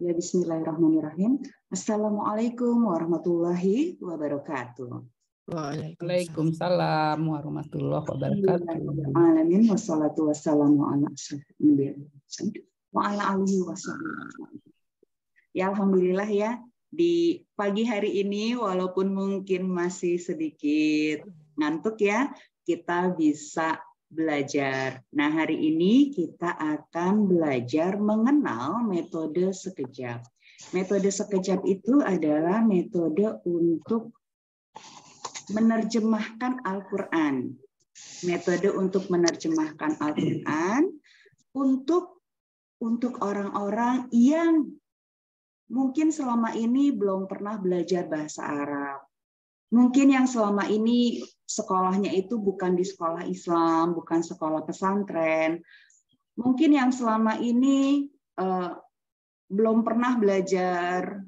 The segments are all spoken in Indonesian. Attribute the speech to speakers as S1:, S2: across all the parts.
S1: Ya, bismillahirrahmanirrahim. Assalamualaikum warahmatullahi wabarakatuh.
S2: Waalaikumsalam warahmatullahi wabarakatuh.
S1: Alamin wassalatu wassalamu ala asyrofil anbiya'i wa ala alihi wasallam. Ya, alhamdulillah ya, di pagi hari ini walaupun mungkin masih sedikit ngantuk ya, kita bisa belajar. Nah, hari ini kita akan belajar mengenal metode sekejap. Metode sekejap itu adalah metode untuk menerjemahkan Al-Quran. Metode untuk menerjemahkan Al-Quran untuk orang-orang yang mungkin selama ini belum pernah belajar bahasa Arab. Mungkin yang selama ini sekolahnya itu bukan di sekolah Islam, bukan sekolah pesantren. Mungkin yang selama ini belum pernah belajar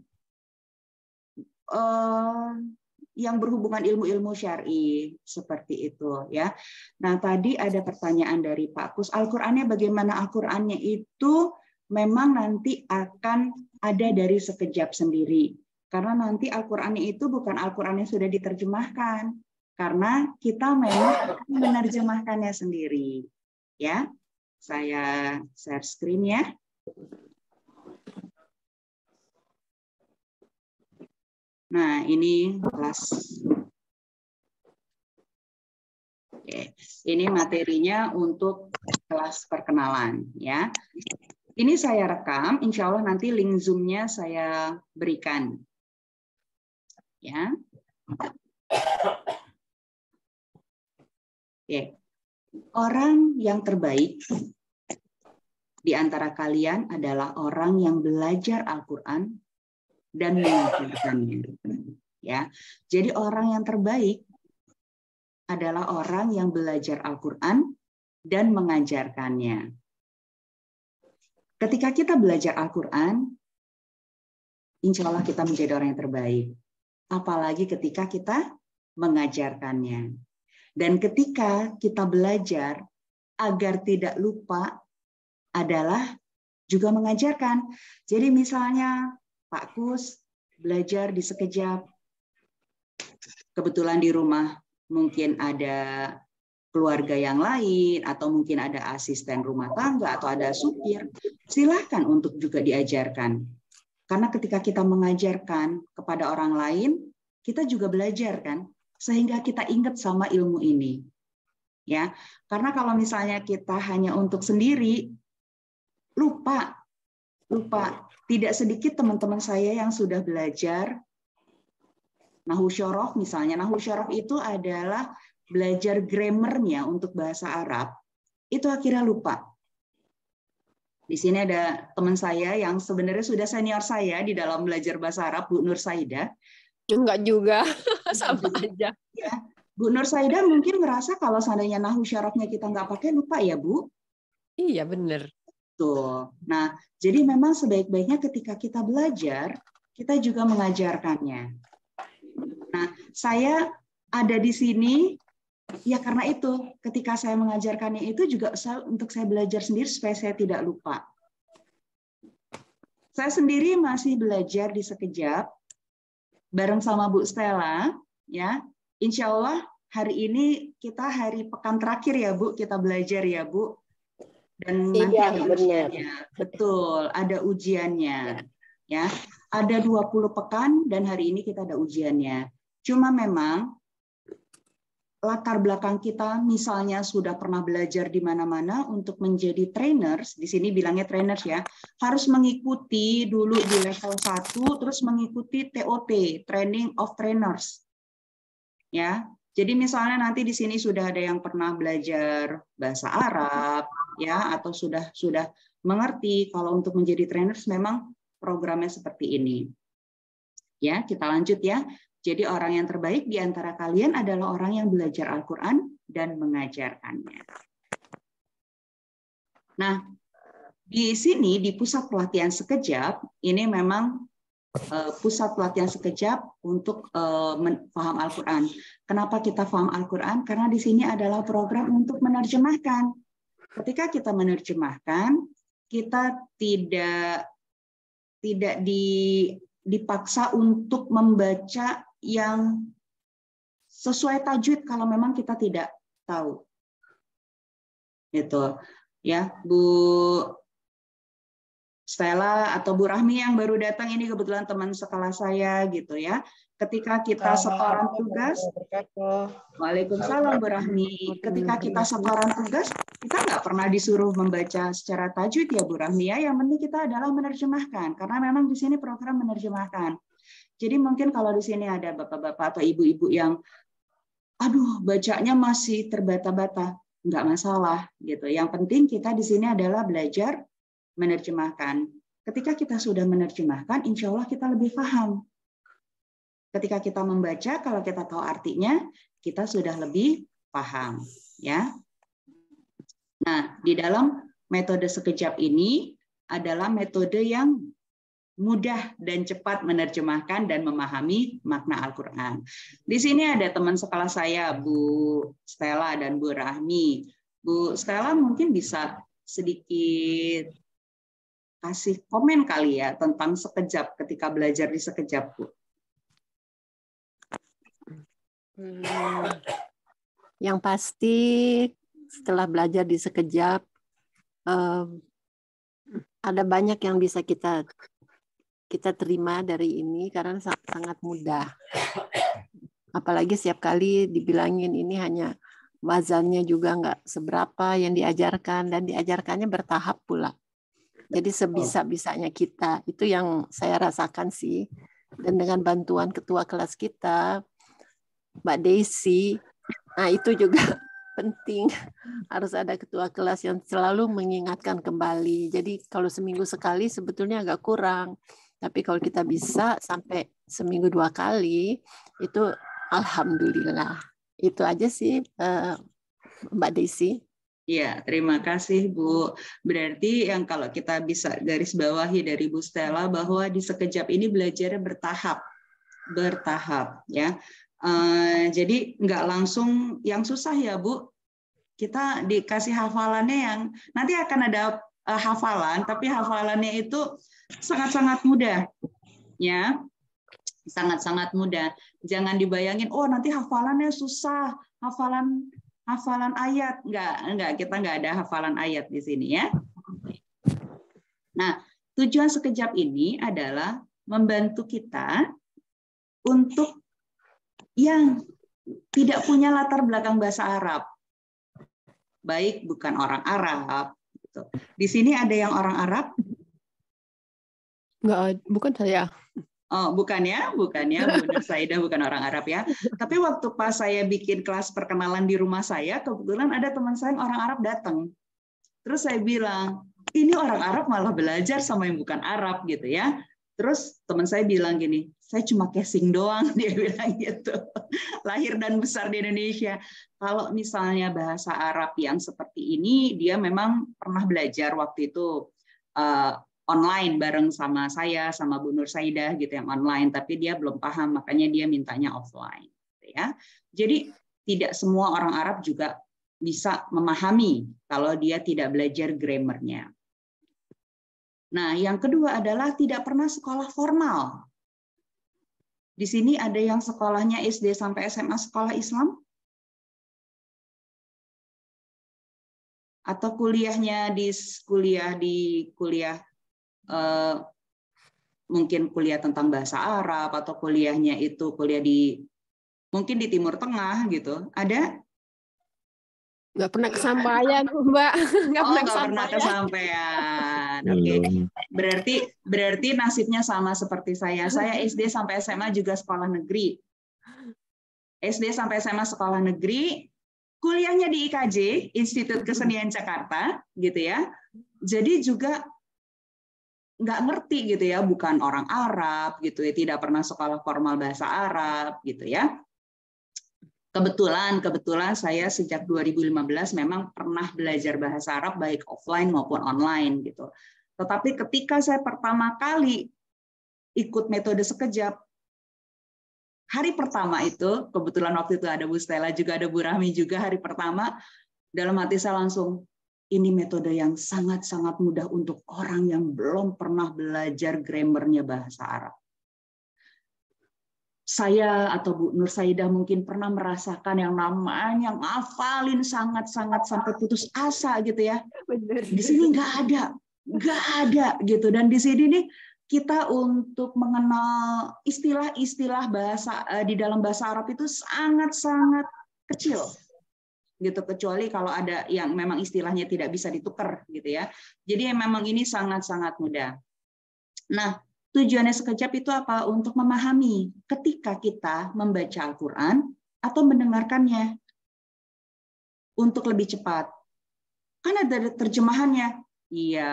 S1: yang berhubungan ilmu-ilmu syar'i seperti itu ya. Nah, tadi ada pertanyaan dari Pak Kus, Al-Qur'annya bagaimana? Al-Qur'annya itu memang nanti akan ada dari sekejap sendiri. Karena nanti Al-Qur'annya itu bukan Al-Qur'an yang sudah diterjemahkan. Karena kita memang akan menerjemahkannya sendiri. Ya. Saya share screen ya. Nah, ini kelas. Oke. Ini materinya untuk kelas perkenalan ya. Ini saya rekam, insya Allah nanti link Zoom-nya saya berikan. Ya. Oke. Orang yang terbaik di antara kalian adalah orang yang belajar Al-Quran dan mengajarkannya. Ya. Jadi orang yang terbaik adalah orang yang belajar Al-Quran dan mengajarkannya. Ketika kita belajar Al-Quran, insya Allah kita menjadi orang yang terbaik. Apalagi ketika kita mengajarkannya. Dan ketika kita belajar agar tidak lupa adalah juga mengajarkan. Jadi misalnya Pak Kus belajar di sekejap, kebetulan di rumah mungkin ada keluarga yang lain, atau mungkin ada asisten rumah tangga, atau ada supir, silahkan untuk juga diajarkan. Karena ketika kita mengajarkan kepada orang lain, kita juga belajar kan, sehingga kita ingat sama ilmu ini. Ya, karena kalau misalnya kita hanya untuk sendiri, lupa. Tidak sedikit teman-teman saya yang sudah belajar Nahwu Syaraf misalnya. Nahwu Syaraf itu adalah belajar grammarnya untuk bahasa Arab, itu akhirnya lupa. Di sini ada teman saya yang sebenarnya sudah senior saya di dalam belajar bahasa Arab, Bu Nur Saida.
S3: Enggak juga, sama aja.
S1: Ya, Bu Nur Saida mungkin ngerasa kalau seandainya Nahwu Syarafnya kita nggak pakai, lupa ya Bu?
S3: Iya, benar.
S1: Tuh. Nah, jadi memang sebaik-baiknya ketika kita belajar, kita juga mengajarkannya. Nah, saya ada di sini ya karena itu, ketika saya mengajarkannya itu juga untuk saya belajar sendiri supaya saya tidak lupa. Saya sendiri masih belajar di sekejap bareng sama Bu Stella, ya. Insya Allah hari ini kita hari pekan terakhir ya Bu, kita belajar ya Bu. Dan nanti
S3: iya,
S1: ada ujiannya. Betul, ada ujiannya. Ya, ada 20 pekan dan hari ini kita ada ujiannya. Cuma memang latar belakang kita misalnya sudah pernah belajar di mana-mana untuk menjadi trainers, di sini bilangnya trainers ya, harus mengikuti dulu di level 1 terus mengikuti TOT, Training of Trainers. Ya. Jadi misalnya nanti di sini sudah ada yang pernah belajar bahasa Arab ya, atau sudah mengerti kalau untuk menjadi trainers memang programnya seperti ini. Ya, kita lanjut ya. Jadi orang yang terbaik di antara kalian adalah orang yang belajar Al-Quran dan mengajarkannya. Nah, di sini di pusat pelatihan sekejap, ini memang pusat pelatihan sekejap untuk paham Al-Quran. Kenapa kita paham Al-Quran? Karena di sini adalah program untuk menerjemahkan. Ketika kita menerjemahkan, kita tidak dipaksa untuk membaca yang sesuai tajwid kalau memang kita tidak tahu. Itu ya, Bu Stella atau Bu Rahmi yang baru datang ini kebetulan teman sekelas saya gitu ya. Ketika kita setoran tugas, Waalaikumsalam Bu Rahmi. Ketika kita setoran tugas, kita nggak pernah disuruh membaca secara tajwid ya Bu Rahmi ya. Yang penting kita adalah menerjemahkan karena memang di sini program menerjemahkan. Jadi mungkin kalau di sini ada bapak-bapak atau ibu-ibu yang aduh bacanya masih terbata-bata, nggak masalah gitu. Yang penting kita di sini adalah belajar menerjemahkan. Ketika kita sudah menerjemahkan, insya Allah kita lebih paham. Ketika kita membaca, kalau kita tahu artinya, kita sudah lebih paham. Ya. Nah, di dalam metode sekejap ini adalah metode yang mudah dan cepat menerjemahkan dan memahami makna Al-Quran. Di sini ada teman sekelas saya, Bu Stella dan Bu Rahmi. Bu Stella mungkin bisa sedikit kasih komen kali ya tentang sekejap ketika belajar di sekejap, Bu.
S4: Yang pasti setelah belajar di sekejap ada banyak yang bisa kita terima dari ini karena sangat mudah. Apalagi setiap kali dibilangin ini hanya wazannya juga nggak seberapa yang diajarkan dan diajarkannya bertahap pula. Jadi sebisa-bisanya kita, itu yang saya rasakan sih. Dan dengan bantuan ketua kelas kita, Mbak Desi, nah itu juga penting. Harus ada ketua kelas yang selalu mengingatkan kembali. Jadi kalau seminggu sekali sebetulnya agak kurang. Tapi kalau kita bisa sampai seminggu 2 kali, itu alhamdulillah. Itu aja sih Mbak Desi.
S1: Ya, terima kasih Bu. Berarti yang kalau kita bisa garis bawahi dari Bu Stella bahwa di sekejap ini belajarnya bertahap ya. Jadi nggak langsung yang susah ya Bu. Kita dikasih hafalannya yang nanti akan ada hafalan, tapi hafalannya itu sangat-sangat mudah ya. Sangat-sangat mudah. Jangan dibayangin, oh nanti hafalannya susah, hafalan ayat. Enggak, kita enggak ada hafalan ayat di sini ya. Nah, tujuan sekejap ini adalah membantu kita untuk yang tidak punya latar belakang bahasa Arab. Baik bukan orang Arab. Gitu. Di sini ada yang orang Arab?
S3: Enggak, bukan saya.
S1: Oh, bukan ya, Bu Nur Saidah bukan orang Arab ya. Tapi waktu pas saya bikin kelas perkenalan di rumah saya, kebetulan ada teman saya yang orang Arab datang. Terus saya bilang, ini orang Arab malah belajar sama yang bukan Arab gitu ya. Terus teman saya bilang gini, saya cuma casing doang, dia bilang gitu. Lahir dan besar di Indonesia. Kalau misalnya bahasa Arab yang seperti ini, dia memang pernah belajar waktu itu online bareng sama saya, sama Bu Nur Saidah gitu yang online, tapi dia belum paham, makanya dia mintanya offline. Ya. Jadi tidak semua orang Arab juga bisa memahami kalau dia tidak belajar grammarnya. Nah, yang kedua adalah tidak pernah sekolah formal. Di sini ada yang sekolahnya SD sampai SMA sekolah Islam? Atau kuliahnya di kuliah mungkin kuliah tentang bahasa Arab atau kuliahnya itu kuliah mungkin di Timur Tengah gitu. Ada?
S3: Nggak pernah kesampaian, Mbak. Nggak
S1: pernah kesampaian. Oke. Berarti nasibnya sama seperti saya. Saya SD sampai SMA juga sekolah negeri. SD sampai SMA sekolah negeri, kuliahnya di IKJ, Institut Kesenian Jakarta, gitu ya. Jadi juga nggak ngerti gitu ya, bukan orang Arab gitu ya, tidak pernah sekolah formal bahasa Arab gitu ya. Kebetulan saya sejak 2015 memang pernah belajar bahasa Arab baik offline maupun online gitu. Tetapi ketika saya pertama kali ikut metode sekejap, hari pertama itu, kebetulan waktu itu ada Bu Stella juga, ada Bu Rahmi juga, hari pertama dalam hati saya langsung, ini metode yang sangat-sangat mudah untuk orang yang belum pernah belajar grammarnya bahasa Arab. Saya atau Bu Nur Saidah mungkin pernah merasakan yang namanya ngafalin sangat-sangat sampai putus asa gitu ya. Di sini nggak ada gitu. Dan di sini nih kita untuk mengenal istilah-istilah bahasa di dalam bahasa Arab itu sangat-sangat kecil gitu, kecuali kalau ada yang memang istilahnya tidak bisa ditukar gitu ya. Jadi memang ini sangat-sangat mudah. Nah, tujuannya sekejap itu apa? Untuk memahami ketika kita membaca Al-Quran atau mendengarkannya untuk lebih cepat. Kan ada terjemahannya. Iya,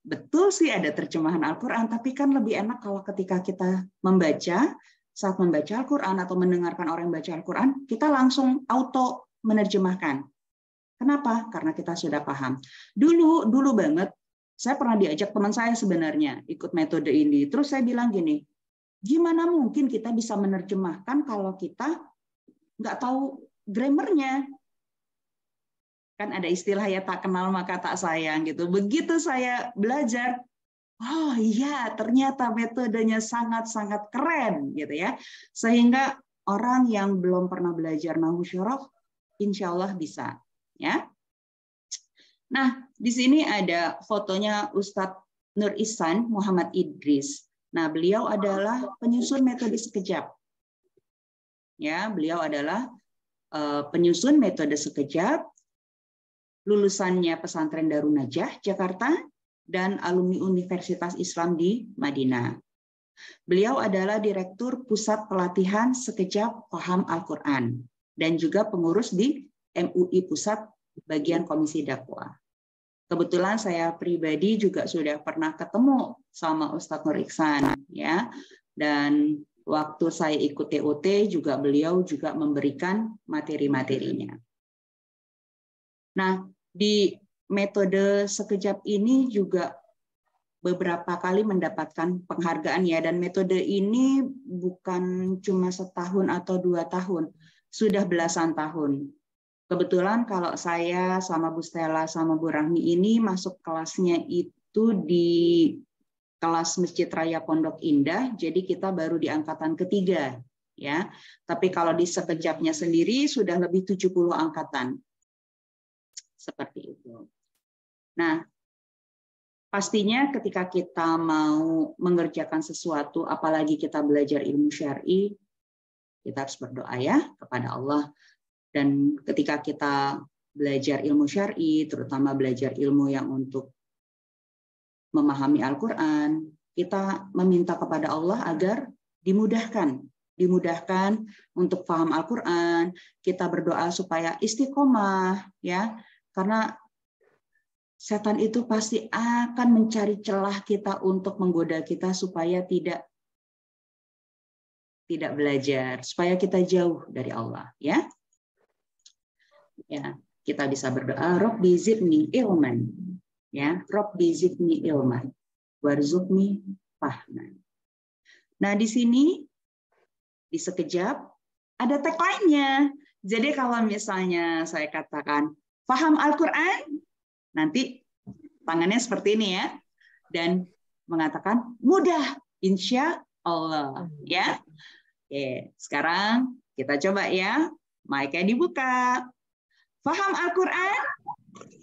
S1: betul sih ada terjemahan Al-Quran, tapi kan lebih enak kalau ketika kita membaca, saat membaca Al-Quran atau mendengarkan orang yang baca Al-Quran, kita langsung auto menerjemahkan. Kenapa? Karena kita sudah paham. Dulu banget, saya pernah diajak teman saya sebenarnya ikut metode ini. Terus saya bilang gini, gimana mungkin kita bisa menerjemahkan kalau kita nggak tahu grammarnya? Kan ada istilah ya, tak kenal maka tak sayang gitu. Begitu saya belajar, oh iya ternyata metodenya sangat-sangat keren gitu ya. Sehingga orang yang belum pernah belajar nahwu syaraf, insya Allah bisa ya. Nah, di sini ada fotonya Ustadz Nur Ihsan Muhammad Idris. Nah, beliau adalah penyusun metode sekejap. Ya, beliau adalah penyusun metode sekejap, lulusannya pesantren Darun Najah Jakarta dan alumni Universitas Islam di Madinah. Beliau adalah direktur Pusat Pelatihan Sekejap Paham Al-Quran dan juga pengurus di MUI Pusat bagian Komisi Dakwah. Kebetulan saya pribadi juga sudah pernah ketemu sama Ustadz Nur Ihsan ya. Dan waktu saya ikut TOT juga beliau juga memberikan materi-materinya. Nah, di metode sekejap ini juga beberapa kali mendapatkan penghargaan ya, dan metode ini bukan cuma setahun atau 2 tahun, sudah belasan tahun. Kebetulan kalau saya sama Bu Stella sama Bu Rahmi ini masuk kelasnya itu di kelas Masjid Raya Pondok Indah, jadi kita baru di angkatan ketiga ya. Tapi kalau di sekejapnya sendiri sudah lebih 70 angkatan. Seperti itu. Nah, pastinya ketika kita mau mengerjakan sesuatu, apalagi kita belajar ilmu syar'i, kita harus berdoa ya kepada Allah. Dan ketika kita belajar ilmu syar'i, terutama belajar ilmu yang untuk memahami Al-Quran, kita meminta kepada Allah agar dimudahkan untuk paham Al-Quran. Kita berdoa supaya istiqomah, ya, karena setan itu pasti akan mencari celah kita untuk menggoda kita supaya tidak belajar, supaya kita jauh dari Allah, ya. Ya, kita bisa berdoa, Rabbi zidni ilman, ya, Rabbi zidni ilman, warzuqni fahman. Nah, di sini di sekejap ada tagline-nya. Jadi kalau misalnya saya katakan paham Al-Quran, nanti tangannya seperti ini ya, dan mengatakan mudah, insya Allah, ya. Oke, sekarang kita coba ya, mic-nya dibuka. Paham Al-Quran?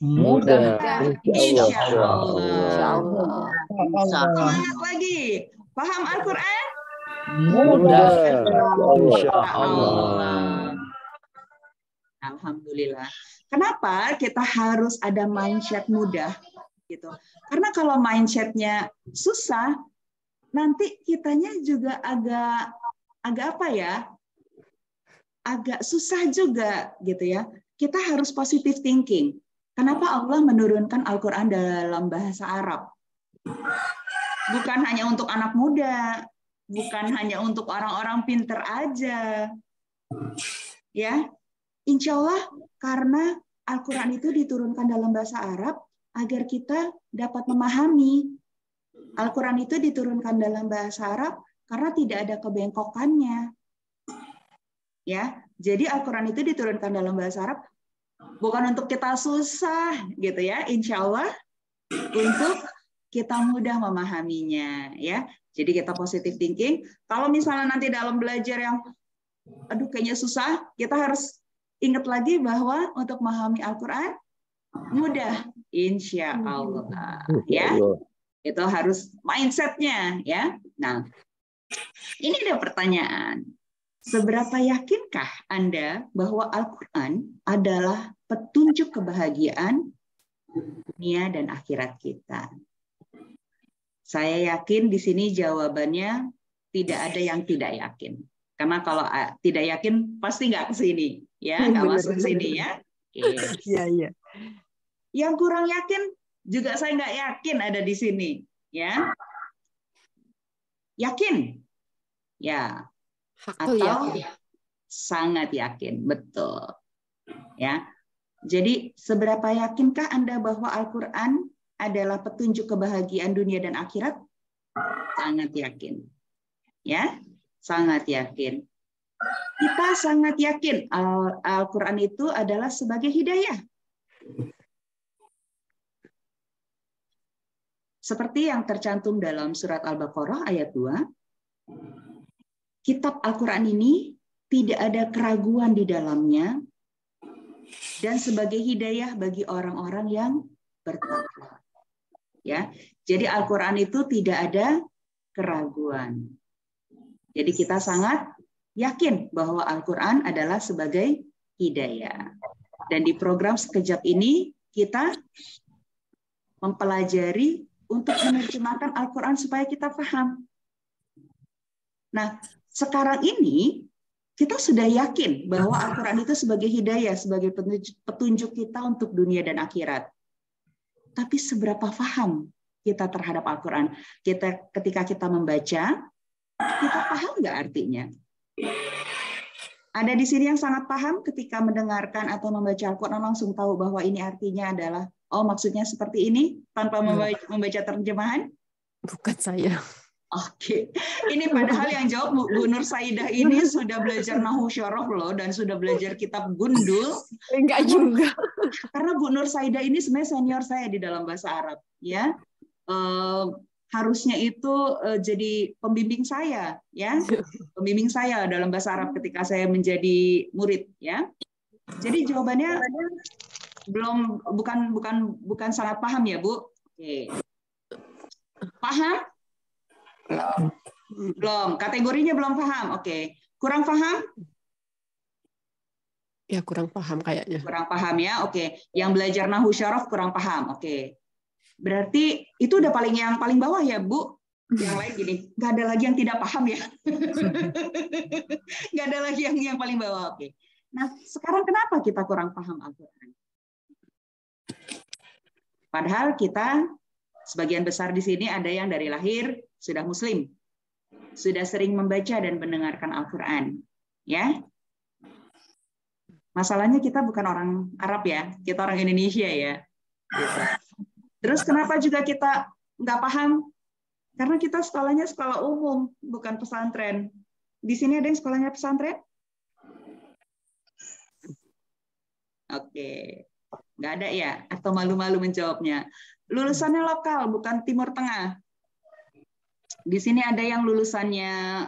S2: Mudah.
S1: Insya Allah.
S3: Insyaallah.
S1: Semangat lagi. Paham Al-Quran?
S2: Mudah.
S1: Insya Allah. Alhamdulillah. Kenapa kita harus ada mindset mudah? Gitu. Karena kalau mindsetnya susah, nanti kitanya juga agak apa ya? Agak susah juga gitu ya. Kita harus positive thinking. Kenapa Allah menurunkan Al-Quran dalam bahasa Arab? Bukan hanya untuk anak muda, bukan hanya untuk orang-orang pinter aja. Ya, insya Allah karena Al-Quran itu diturunkan dalam bahasa Arab agar kita dapat memahami. Al-Quran itu diturunkan dalam bahasa Arab karena tidak ada kebengkokannya. Ya, jadi Al-Quran itu diturunkan dalam bahasa Arab Bukan untuk kita susah gitu ya, insya Allah untuk kita mudah memahaminya ya. Jadi kita positive thinking. Kalau misalnya nanti dalam belajar yang aduh kayaknya susah, kita harus ingat lagi bahwa untuk memahami Al-Quran mudah, insya Allah ya. Itu harus mindsetnya ya. Nah, ini ada pertanyaan. Seberapa yakinkah Anda bahwa Al-Quran adalah petunjuk kebahagiaan dunia dan akhirat kita? Saya yakin di sini jawabannya tidak ada yang tidak yakin. Karena kalau tidak yakin pasti nggak ke sini, ya, nggak masuk ke sini ya.
S3: Iya, iya.
S1: Yang kurang yakin juga saya nggak yakin ada di sini, ya. Yakin, ya.
S3: Faktor
S1: Atau
S3: yakin.
S1: sangat yakin, betul. Ya. Jadi seberapa yakinkah Anda bahwa Al-Qur'an adalah petunjuk kebahagiaan dunia dan akhirat? Sangat yakin. Ya, sangat yakin. Kita sangat yakin Al-Qur'an itu adalah sebagai hidayah. Seperti yang tercantum dalam surat Al-Baqarah ayat 2. Kitab Al-Quran ini tidak ada keraguan di dalamnya dan sebagai hidayah bagi orang-orang yang bertakwa. Ya, jadi Al-Quran itu tidak ada keraguan. Jadi kita sangat yakin bahwa Al-Quran adalah sebagai hidayah. Dan di program Sekejap ini kita mempelajari untuk menerjemahkan Al-Quran supaya kita paham. Nah, sekarang ini kita sudah yakin bahwa Al-Quran itu sebagai hidayah, sebagai petunjuk kita untuk dunia dan akhirat. Tapi seberapa paham kita terhadap Al-Quran? Ketika kita membaca, kita paham nggak artinya? Ada di sini yang sangat paham ketika mendengarkan atau membaca Al-Quran langsung tahu bahwa ini artinya adalah, oh maksudnya seperti ini, tanpa membaca terjemahan?
S3: Bukan saya.
S1: Oke, ini padahal yang jawab Bu Nur Saidah ini sudah belajar Nahwu Syarah loh dan sudah belajar kitab Gundul.
S3: Enggak juga.
S1: Karena Bu Nur Saidah ini sebenarnya senior saya di dalam bahasa Arab, ya. Harusnya itu jadi pembimbing saya, ya, pembimbing saya dalam bahasa Arab ketika saya menjadi murid, ya. Jadi jawabannya bukan sangat paham ya Bu. Oke. Paham? Belum. Kategorinya belum paham. Oke. Kurang paham?
S3: Ya, kurang paham kayaknya.
S1: Kurang paham ya. Oke. Yang belajar Nahwu Syaraf kurang paham. Oke. Berarti itu udah yang paling bawah ya, Bu? Yang lain gini, nggak ada lagi yang tidak paham ya. Nggak ada lagi yang paling bawah. Oke. Nah, sekarang kenapa kita kurang paham Al-Quran? Padahal kita sebagian besar di sini ada yang dari lahir sudah Muslim, sudah sering membaca dan mendengarkan Al-Quran, ya. Masalahnya kita bukan orang Arab ya, kita orang Indonesia ya. Gitu. Terus kenapa juga kita nggak paham? Karena kita sekolahnya sekolah umum, bukan pesantren. Di sini ada yang sekolahnya pesantren? Oke, nggak ada ya? Atau malu-malu menjawabnya? Lulusannya lokal, bukan Timur Tengah. Di sini ada yang lulusannya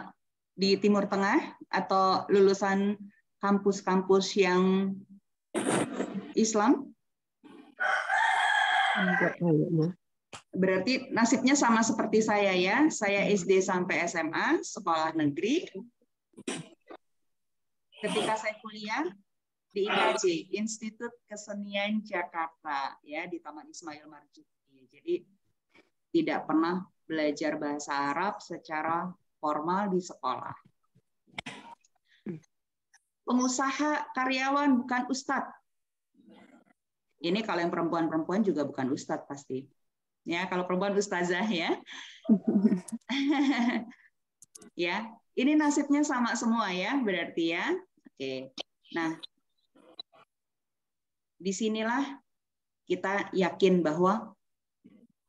S1: di Timur Tengah atau lulusan kampus-kampus yang Islam? Berarti nasibnya sama seperti saya ya. Saya SD sampai SMA, sekolah negeri. Ketika saya kuliah di IKJ, Institut Kesenian Jakarta, ya, di Taman Ismail Marzuki. Jadi tidak pernah belajar bahasa Arab secara formal di sekolah. Pengusaha, karyawan, bukan ustadz. Ini kalau yang perempuan-perempuan juga bukan ustadz pasti. Ya, kalau perempuan ustazah ya. Ya, ini nasibnya sama semua ya, berarti ya. Oke. Nah, disinilah kita yakin bahwa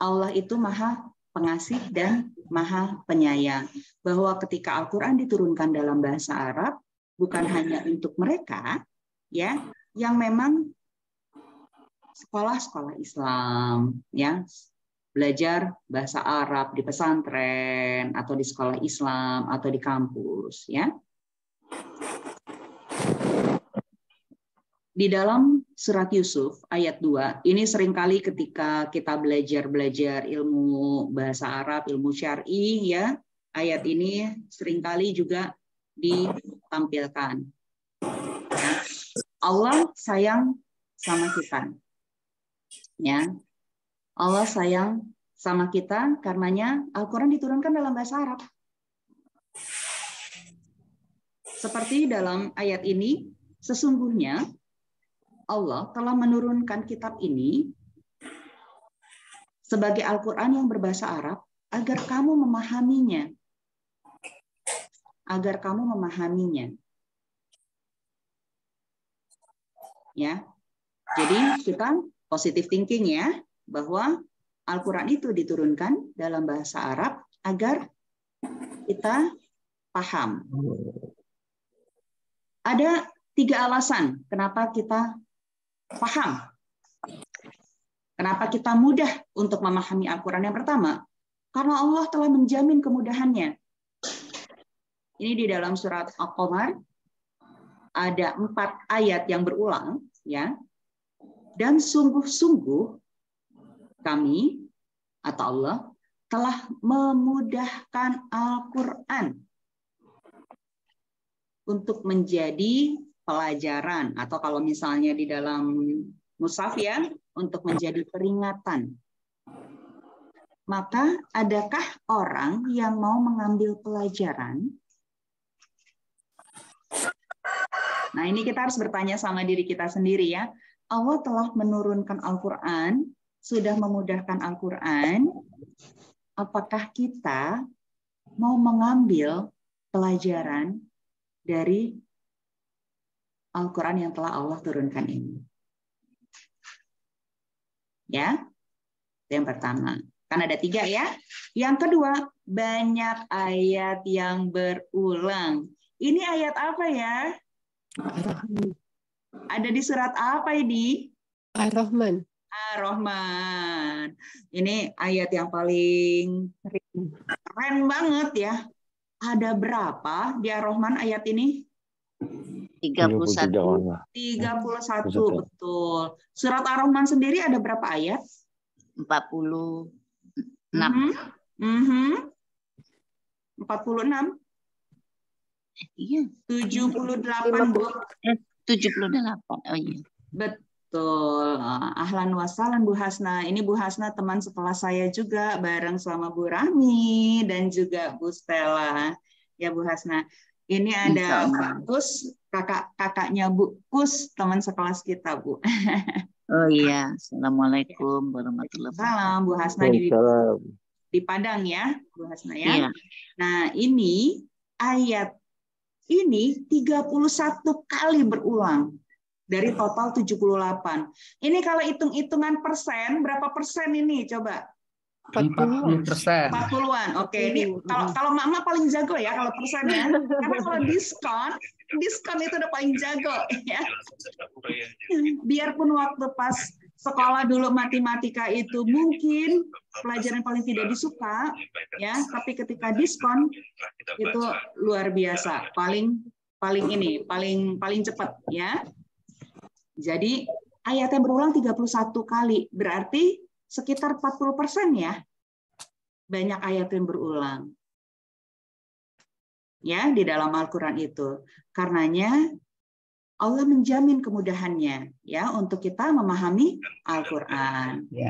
S1: Allah itu Maha Pengasih dan Maha Penyayang. Bahwa ketika Al-Quran diturunkan dalam bahasa Arab, bukan hanya untuk mereka ya yang memang sekolah-sekolah Islam, ya, belajar bahasa Arab di pesantren atau di sekolah Islam atau di kampus, ya. Di dalam surat Yusuf ayat 2, ini seringkali ketika kita belajar ilmu bahasa Arab, ilmu syar'i, ya, ayat ini seringkali juga ditampilkan. Ya. Allah sayang sama kita. Ya. Allah sayang sama kita karenanya Al-Qur'an diturunkan dalam bahasa Arab. Seperti dalam ayat ini, sesungguhnya Allah telah menurunkan kitab ini sebagai Al-Qur'an yang berbahasa Arab agar kamu memahaminya. Agar kamu memahaminya. Ya. Jadi kita positive thinking ya, bahwa Al-Qur'an itu diturunkan dalam bahasa Arab agar kita paham. Ada 3 alasan kenapa kita paham. Kenapa kita mudah untuk memahami Al-Quran? Yang pertama, karena Allah telah menjamin kemudahannya. Ini di dalam surat Al-Qamar ada 4 ayat yang berulang, ya. Dan sungguh-sungguh kami atau Allah telah memudahkan Al-Quran untuk menjadi pelajaran, atau kalau misalnya di dalam mushaf ya, untuk menjadi peringatan. Maka adakah orang yang mau mengambil pelajaran? Nah, ini kita harus bertanya sama diri kita sendiri ya. Allah telah menurunkan Al-Quran, sudah memudahkan Al-Quran. Apakah kita mau mengambil pelajaran dari Al-Quran yang telah Allah turunkan ini? Ya, itu yang pertama. Kan ada 3 ya. Yang kedua, banyak ayat yang berulang. Ini ayat apa ya? Ada di surat apa ini?
S3: Ar-Rahman.
S1: Ar-Rahman. Ini ayat yang paling keren banget ya. Ada berapa di Ar-Rahman ayat ini?
S2: 31.
S1: 31, betul. Surat Ar-Rahman sendiri ada berapa ayat?
S5: 46.
S1: 46?
S5: Iya.
S1: 78, Bu.
S5: 78. Oh iya.
S1: Betul. Ahlan wassalam Bu Hasna. Ini Bu Hasna teman sekelas saya juga, bareng sama Bu Rahmi dan juga Bu Stella. Ya Bu Hasna. Ini ada Mbak Kus, kakaknya Bu Kus, teman sekelas kita, Bu.
S5: Oh iya. Assalamualaikum warahmatullahi wabarakatuh.
S1: Salam Bu Hasna di Padang ya, Bu Hasna ya.
S5: Iya.
S1: Nah, ini ayat ini 31 kali berulang dari total 78. Ini kalau hitung-hitungan persen, berapa persen ini coba?
S2: 40%.
S1: 40-an. Oke, ini kalau Mama paling jago ya kalau persennya. Karena kalau diskon itu udah paling jago ya. Biarpun waktu pas sekolah dulu matematika itu mungkin pelajaran paling tidak disuka ya, tapi ketika diskon itu luar biasa. Paling cepat ya. Jadi ayatnya berulang 31 kali, berarti sekitar 40% ya, banyak ayat yang berulang. Ya, di dalam Al-Quran itu. Karenanya Allah menjamin kemudahannya ya untuk kita memahami Al-Quran. Ya.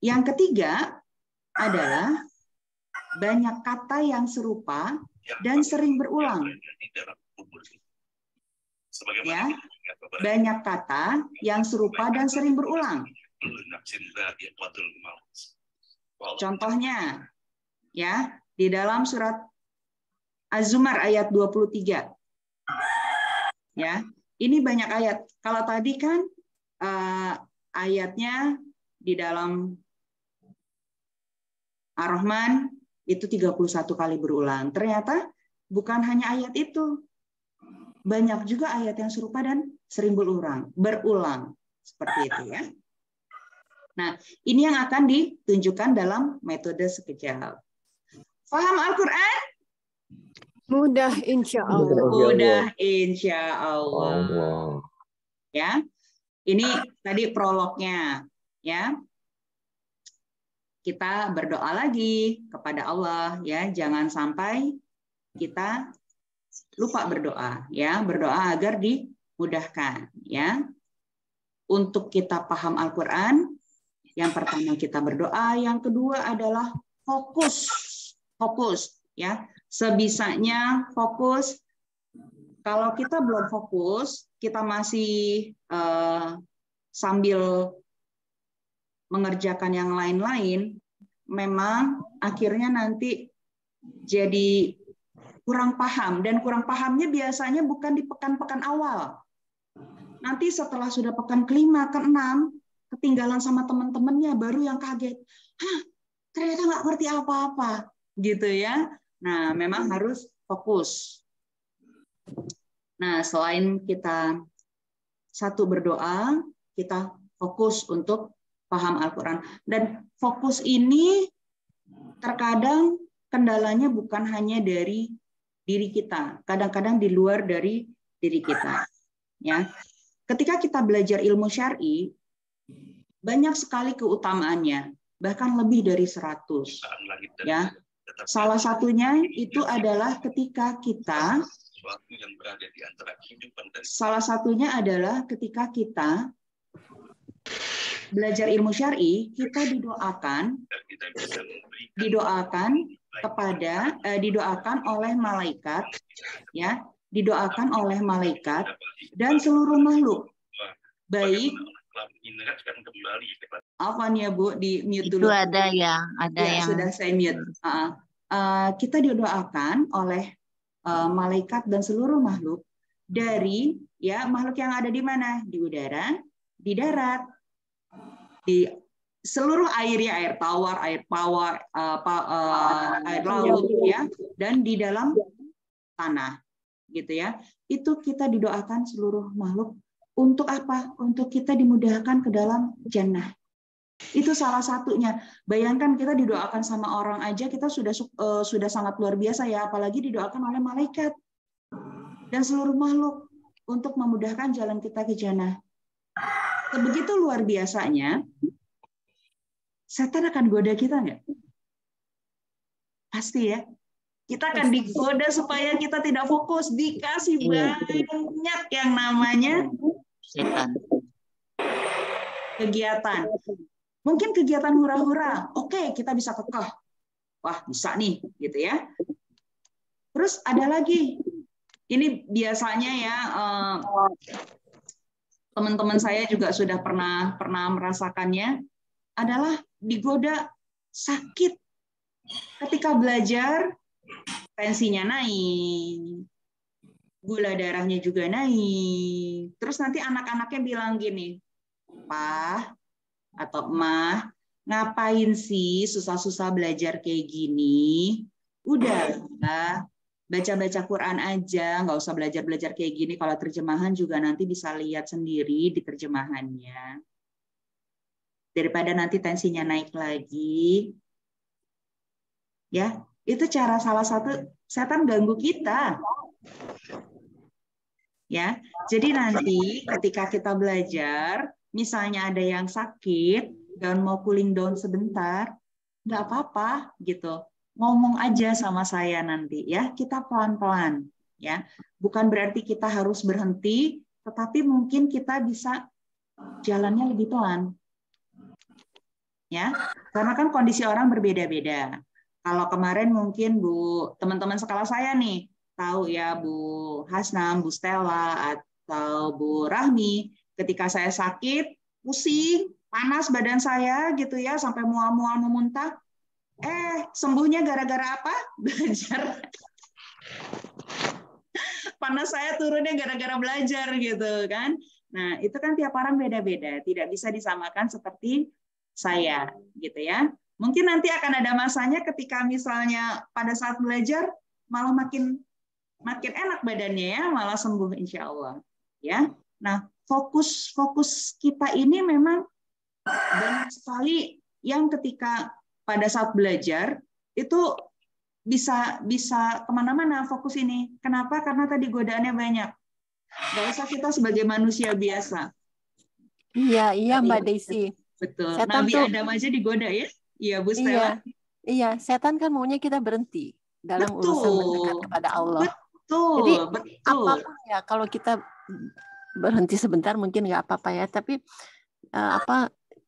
S1: Yang ketiga adalah banyak kata yang serupa dan sering berulang. Ya, banyak kata yang serupa dan sering berulang. Contohnya, ya, di dalam surat Az-Zumar ayat 23. Ya, ini banyak ayat. Kalau tadi kan ayatnya di dalam Ar-Rahman itu 31 kali berulang. Ternyata bukan hanya ayat itu. Banyak juga ayat yang serupa dan sering berulang. Seperti itu ya. Nah, ini yang akan ditunjukkan dalam metode sekejap. Faham Al-Quran?
S3: Mudah, insya Allah.
S1: Mudah, insya Allah. Ya, ini tadi prolognya. Ya, kita berdoa lagi kepada Allah. Ya, jangan sampai kita lupa berdoa. Ya, berdoa agar dimudahkan. Ya, untuk kita paham Al-Quran. Yang pertama kita berdoa, yang kedua adalah fokus, ya, sebisanya fokus. Kalau kita belum fokus, kita masih sambil mengerjakan yang lain-lain, memang akhirnya nanti jadi kurang paham, dan kurang pahamnya biasanya bukan di pekan-pekan awal. Nanti setelah sudah pekan ke-5, ke-6, ketinggalan sama teman-temannya, baru yang kaget. Hah, ternyata nggak ngerti apa-apa. Gitu ya. Nah, memang harus fokus. Nah, selain kita satu berdoa, kita fokus untuk paham Al-Quran. Dan fokus ini terkadang kendalanya bukan hanya dari diri kita. Kadang-kadang di luar dari diri kita. Ya. Ketika kita belajar ilmu syar'i, banyak sekali keutamaannya, bahkan lebih dari 100. Ya, salah satunya itu adalah ketika kita belajar ilmu syar'i, kita didoakan oleh malaikat, ya, didoakan oleh malaikat dan seluruh makhluk, baik. Apaan ya Bu, di mute dulu.
S5: Itu ada ya, yang
S1: sudah saya mute. Kita didoakan oleh malaikat dan seluruh makhluk dari ya makhluk yang ada di mana? Di udara, di darat, di seluruh air ya, air tawar, air pawar, air laut ya, dan di dalam tanah, gitu ya. Itu kita didoakan seluruh makhluk. Untuk apa? Untuk kita dimudahkan ke dalam jannah. Itu salah satunya. Bayangkan kita didoakan sama orang aja, kita sudah sangat luar biasa ya, apalagi didoakan oleh malaikat dan seluruh makhluk untuk memudahkan jalan kita ke jannah. Sebegitu luar biasanya, setan akan goda kita nggak? Pasti ya. Kita akan digoda supaya kita tidak fokus, dikasih banyak yang namanya
S5: setan.
S1: Kegiatan. Mungkin kegiatan hura-hura. Oke, kita bisa kekeh. Wah, bisa nih, gitu ya. Terus ada lagi. Ini biasanya ya, teman-teman saya juga sudah pernah merasakannya, adalah digoda sakit. Ketika belajar, tensinya naik, gula darahnya juga naik. Terus nanti anak-anaknya bilang gini, Pak atau Emah, ngapain sih susah-susah belajar kayak gini? Udahlah, baca-baca Quran aja, nggak usah belajar-belajar kayak gini. Kalau terjemahan juga nanti bisa lihat sendiri di terjemahannya. Daripada nanti tensinya naik lagi. Ya, itu cara salah satu setan ganggu kita. Ya, jadi nanti ketika kita belajar, misalnya ada yang sakit dan mau cooling down sebentar, nggak apa-apa gitu. Ngomong aja sama saya nanti ya, kita pelan-pelan ya. Bukan berarti kita harus berhenti, tetapi mungkin kita bisa jalannya lebih pelan. Ya, karena kan kondisi orang berbeda-beda. Kalau kemarin mungkin Bu, teman-teman sekolah saya nih, tahu ya Bu Hasnam, Bu Stella, atau Bu Rahmi, ketika saya sakit, pusing, panas badan saya gitu ya, sampai mual-mual memuntah. Sembuhnya gara-gara apa? Belajar. Panas saya turunnya gara-gara belajar gitu kan. Nah, itu kan tiap orang beda-beda, tidak bisa disamakan seperti saya gitu ya. Mungkin nanti akan ada masanya ketika misalnya pada saat belajar malah makin enak badannya ya, malah sembuh insya Allah. Ya, nah fokus kita ini memang banyak sekali yang ketika pada saat belajar itu bisa kemana-mana fokus ini. Kenapa? Karena tadi godaannya banyak. Nggak usah kita sebagai manusia biasa.
S4: Iya Mbak Desi.
S1: Betul.
S4: Setan
S1: Nabi
S4: tuh,
S1: Adam aja digoda ya. Iya Bu Stella.
S4: iya, setan kan maunya kita berhenti dalam urusan mendekat kepada Allah.
S1: Betul.
S4: Jadi
S1: betul.
S4: apapun ya, kalau kita berhenti sebentar mungkin nggak apa-apa ya, tapi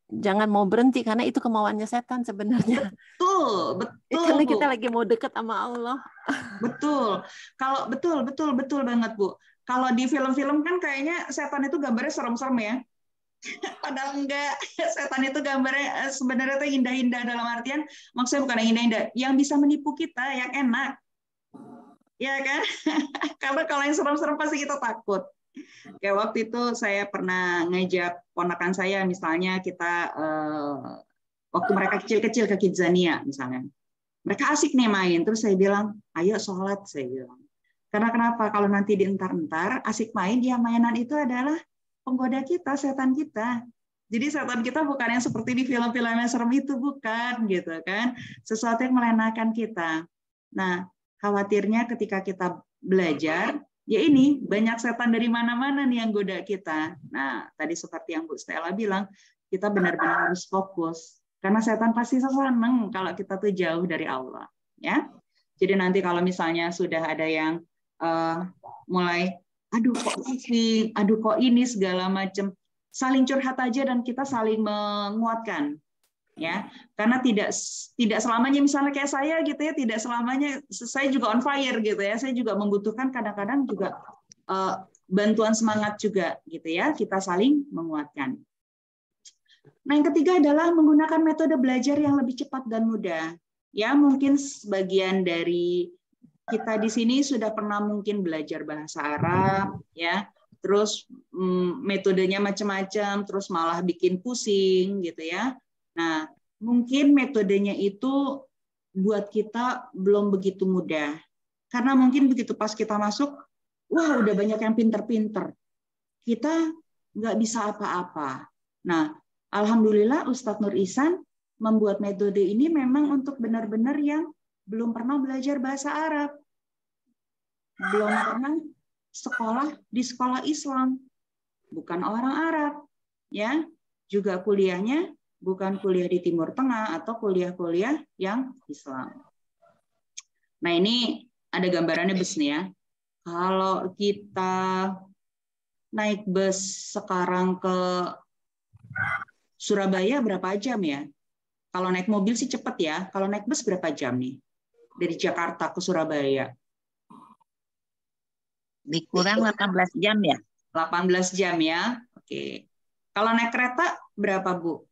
S4: jangan mau berhenti karena itu kemauannya setan sebenarnya.
S1: Betul,
S4: Karena
S1: Bu.
S4: kita lagi mau dekat sama Allah.
S1: Betul. Kalau betul banget Bu. Kalau di film-film kan kayaknya setan itu gambarnya serem-serem ya. Padahal enggak, setan itu gambarnya sebenarnya tuh indah-indah, dalam artian maksudnya bukan yang indah-indah, yang bisa menipu kita, yang enak. Ya kan? Karena kalau yang serem-serem pasti kita takut. Kayak waktu itu saya pernah ngajak ponakan saya, misalnya kita waktu mereka kecil-kecil ke Kidzania misalnya. Mereka asik nih main, terus saya bilang, ayo sholat, saya bilang. Karena kenapa? Kalau nanti dientar-entar, asik main, ya mainan itu adalah penggoda kita, setan kita. Jadi setan kita bukan yang seperti di film-film yang serem itu, bukan, gitu kan? Sesuatu yang melenakan kita. Nah, khawatirnya ketika kita belajar, ya ini banyak setan dari mana-mana nih yang goda kita. Nah, tadi seperti yang Bu Stella bilang, kita benar-benar harus fokus. Karena setan pasti senang kalau kita tuh jauh dari Allah, ya. Jadi nanti kalau misalnya sudah ada yang mulai aduh kok ini segala macam, saling curhat aja dan kita saling menguatkan, ya. Karena tidak selamanya misalnya kayak saya gitu ya, tidak selamanya saya juga on fire gitu ya. Saya juga membutuhkan kadang-kadang juga bantuan semangat juga gitu ya. Kita saling menguatkan. Nah, yang ketiga adalah menggunakan metode belajar yang lebih cepat dan mudah. Ya, mungkin sebagian dari kita di sini sudah pernah mungkin belajar bahasa Arab, ya. Terus metodenya macam-macam, terus malah bikin pusing gitu ya. Nah, mungkin metodenya itu buat kita belum begitu mudah. Karena mungkin begitu pas kita masuk, wah udah banyak yang pinter-pinter. Kita nggak bisa apa-apa. Nah, alhamdulillah Ustadz Nur Ihsan membuat metode ini memang untuk benar-benar yang belum pernah belajar bahasa Arab, belum pernah sekolah di sekolah Islam, bukan orang Arab, ya, juga kuliahnya bukan kuliah di Timur Tengah atau kuliah-kuliah yang Islam. Nah, ini ada gambarannya bus nih ya. Kalau kita naik bus sekarang ke Surabaya berapa jam ya? Kalau naik mobil sih cepet ya. Kalau naik bus berapa jam nih? Dari Jakarta ke Surabaya.
S5: Dikurang 18 jam ya?
S1: 18 jam ya. Oke. Kalau naik kereta berapa, Bu?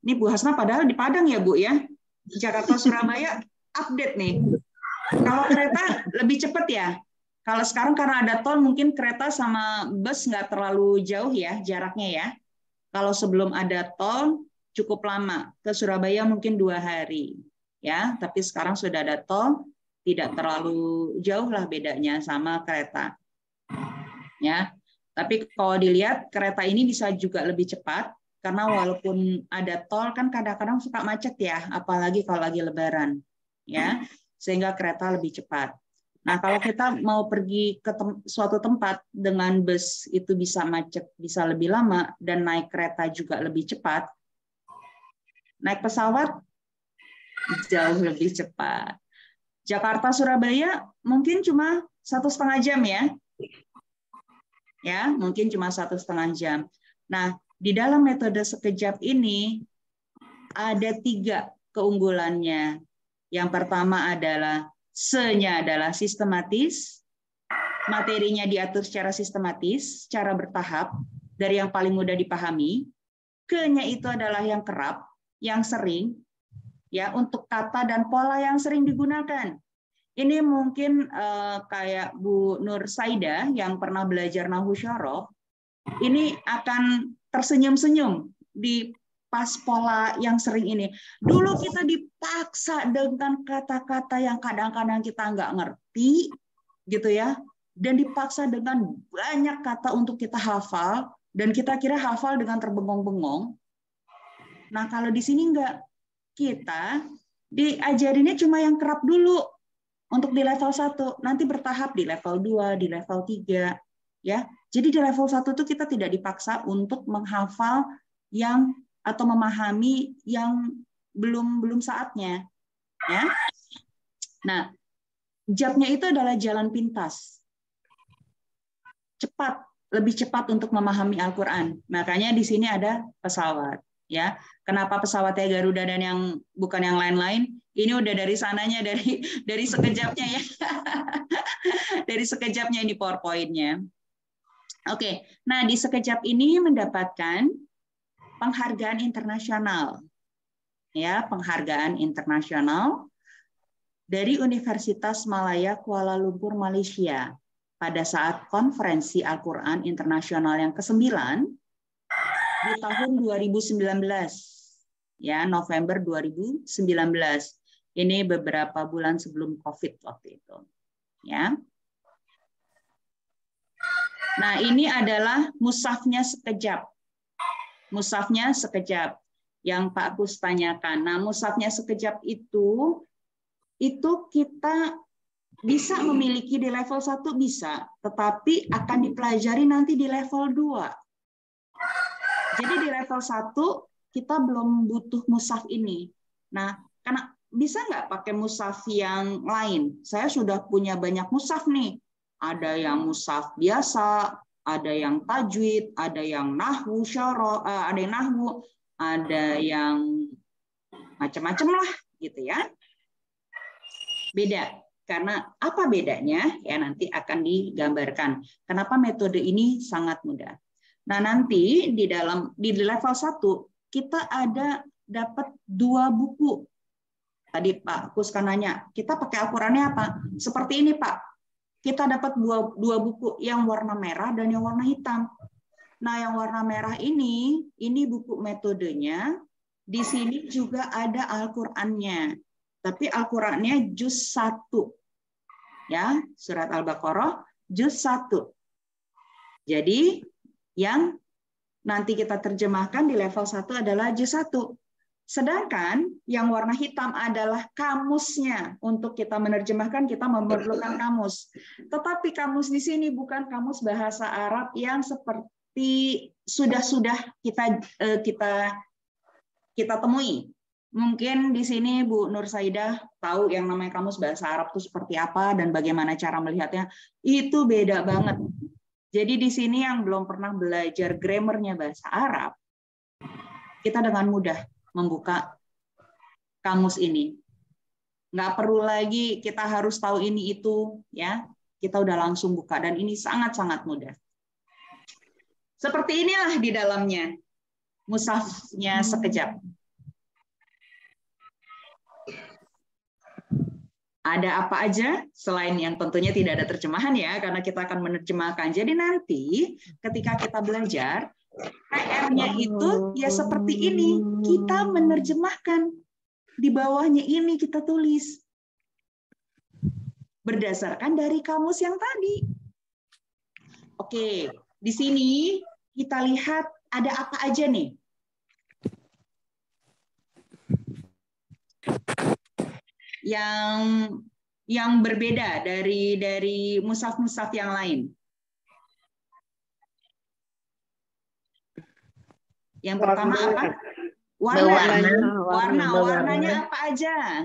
S1: Ini Bu Hasna padahal di Padang ya, Bu ya. Jakarta Surabaya update nih. Kalau kereta lebih cepat ya. Kalau sekarang karena ada tol mungkin kereta sama bus nggak terlalu jauh ya jaraknya ya. Kalau sebelum ada tol cukup lama. Ke Surabaya mungkin 2 hari. Ya, tapi sekarang sudah ada tol, tidak terlalu jauh lah bedanya sama kereta. Ya, tapi kalau dilihat kereta ini bisa juga lebih cepat karena walaupun ada tol kan kadang-kadang suka macet ya, apalagi kalau lagi Lebaran, ya, sehingga kereta lebih cepat. Nah, kalau kita mau pergi ke suatu tempat dengan bus itu bisa macet, bisa lebih lama, dan naik kereta juga lebih cepat. Naik pesawat jauh lebih cepat. Jakarta Surabaya mungkin cuma 1,5 jam ya. Ya, mungkin cuma 1,5 jam. Nah, di dalam metode sekejap ini ada 3 keunggulannya. Yang pertama adalah se-nya adalah sistematis, materinya diatur secara sistematis, secara bertahap, dari yang paling mudah dipahami. Ke-nya itu adalah yang kerap, yang sering, ya, untuk kata dan pola yang sering digunakan. Ini mungkin kayak Bu Nur Saida yang pernah belajar Nahwu Syarah, ini akan tersenyum-senyum di pas pola yang sering ini. Dulu kita dipaksa dengan kata-kata yang kadang-kadang kita nggak ngerti, gitu ya. dan dipaksa dengan banyak kata untuk kita hafal, dan kita kira hafal dengan terbengong-bengong. Nah, kalau di sini enggak. Kita diajarinnya cuma yang kerap dulu untuk di level 1, nanti bertahap di level 2, di level 3, ya. Jadi di level 1 itu kita tidak dipaksa untuk menghafal yang atau memahami yang belum saatnya, ya. Nah, JAP-nya itu adalah jalan pintas. Cepat, lebih cepat untuk memahami Al-Qur'an. Makanya di sini ada pesawat, ya. Kenapa pesawatnya Garuda dan yang bukan yang lain-lain? Ini udah dari sananya, dari sekejapnya ya. Dari sekejapnya ini PowerPoint-nya. Oke, nah di sekejap ini mendapatkan penghargaan internasional. Ya, penghargaan internasional dari Universitas Malaya Kuala Lumpur, Malaysia pada saat konferensi Al-Qur'an Internasional yang ke-9 di tahun 2019. Ya, November 2019. Ini beberapa bulan sebelum COVID waktu itu. Ya. Nah, ini adalah mushafnya sekejap. Mushafnya sekejap yang Pak Kus tanyakan. Nah, mushafnya sekejap itu kita bisa memiliki di level 1 bisa, tetapi akan dipelajari nanti di level 2. Jadi di level 1 kita belum butuh mushaf ini. Nah, karena bisa nggak pakai mushaf yang lain? Saya sudah punya banyak mushaf nih. Ada yang mushaf biasa, ada yang tajwid, ada yang nahwu, syara, ada yang nahwu, ada yang macam-macam lah, gitu ya. Beda. Karena apa bedanya? Ya nanti akan digambarkan. Kenapa metode ini sangat mudah. Nah, nanti di level 1 kita ada dapat 2 buku. Tadi Pak Kuskan nanya, kita pakai Al-Qur'annya apa? Seperti ini, Pak. Kita dapat dua buku, yang warna merah dan yang warna hitam. Nah, yang warna merah ini buku metodenya. Di sini juga ada Al-Qur'annya. Tapi Al-Qur'annya juz 1. Ya, surat Al-Baqarah juz 1. Jadi, yang nanti kita terjemahkan di level 1 adalah juz 1. Sedangkan yang warna hitam adalah kamusnya. Untuk kita menerjemahkan, kita memerlukan kamus. Tetapi kamus di sini bukan kamus bahasa Arab yang seperti sudah kita temui. Mungkin di sini Bu Nur Saidah tahu yang namanya kamus bahasa Arab itu seperti apa dan bagaimana cara melihatnya. Itu beda banget. Jadi di sini yang belum pernah belajar grammarnya bahasa Arab, kita dengan mudah membuka kamus ini. Nggak perlu lagi kita harus tahu ini itu, ya. Kita udah langsung buka dan ini sangat-sangat mudah. Seperti inilah di dalamnya mushafnya sekejap. Ada apa aja selain yang tentunya tidak ada terjemahan ya, karena kita akan menerjemahkan. Jadi nanti ketika kita belajar, PR-nya itu ya seperti ini, kita menerjemahkan. Di bawahnya ini kita tulis. Berdasarkan dari kamus yang tadi. Oke, di sini kita lihat ada apa aja nih. Yang berbeda dari mushaf-mushaf yang lain. Yang pertama apa? Warnanya apa aja?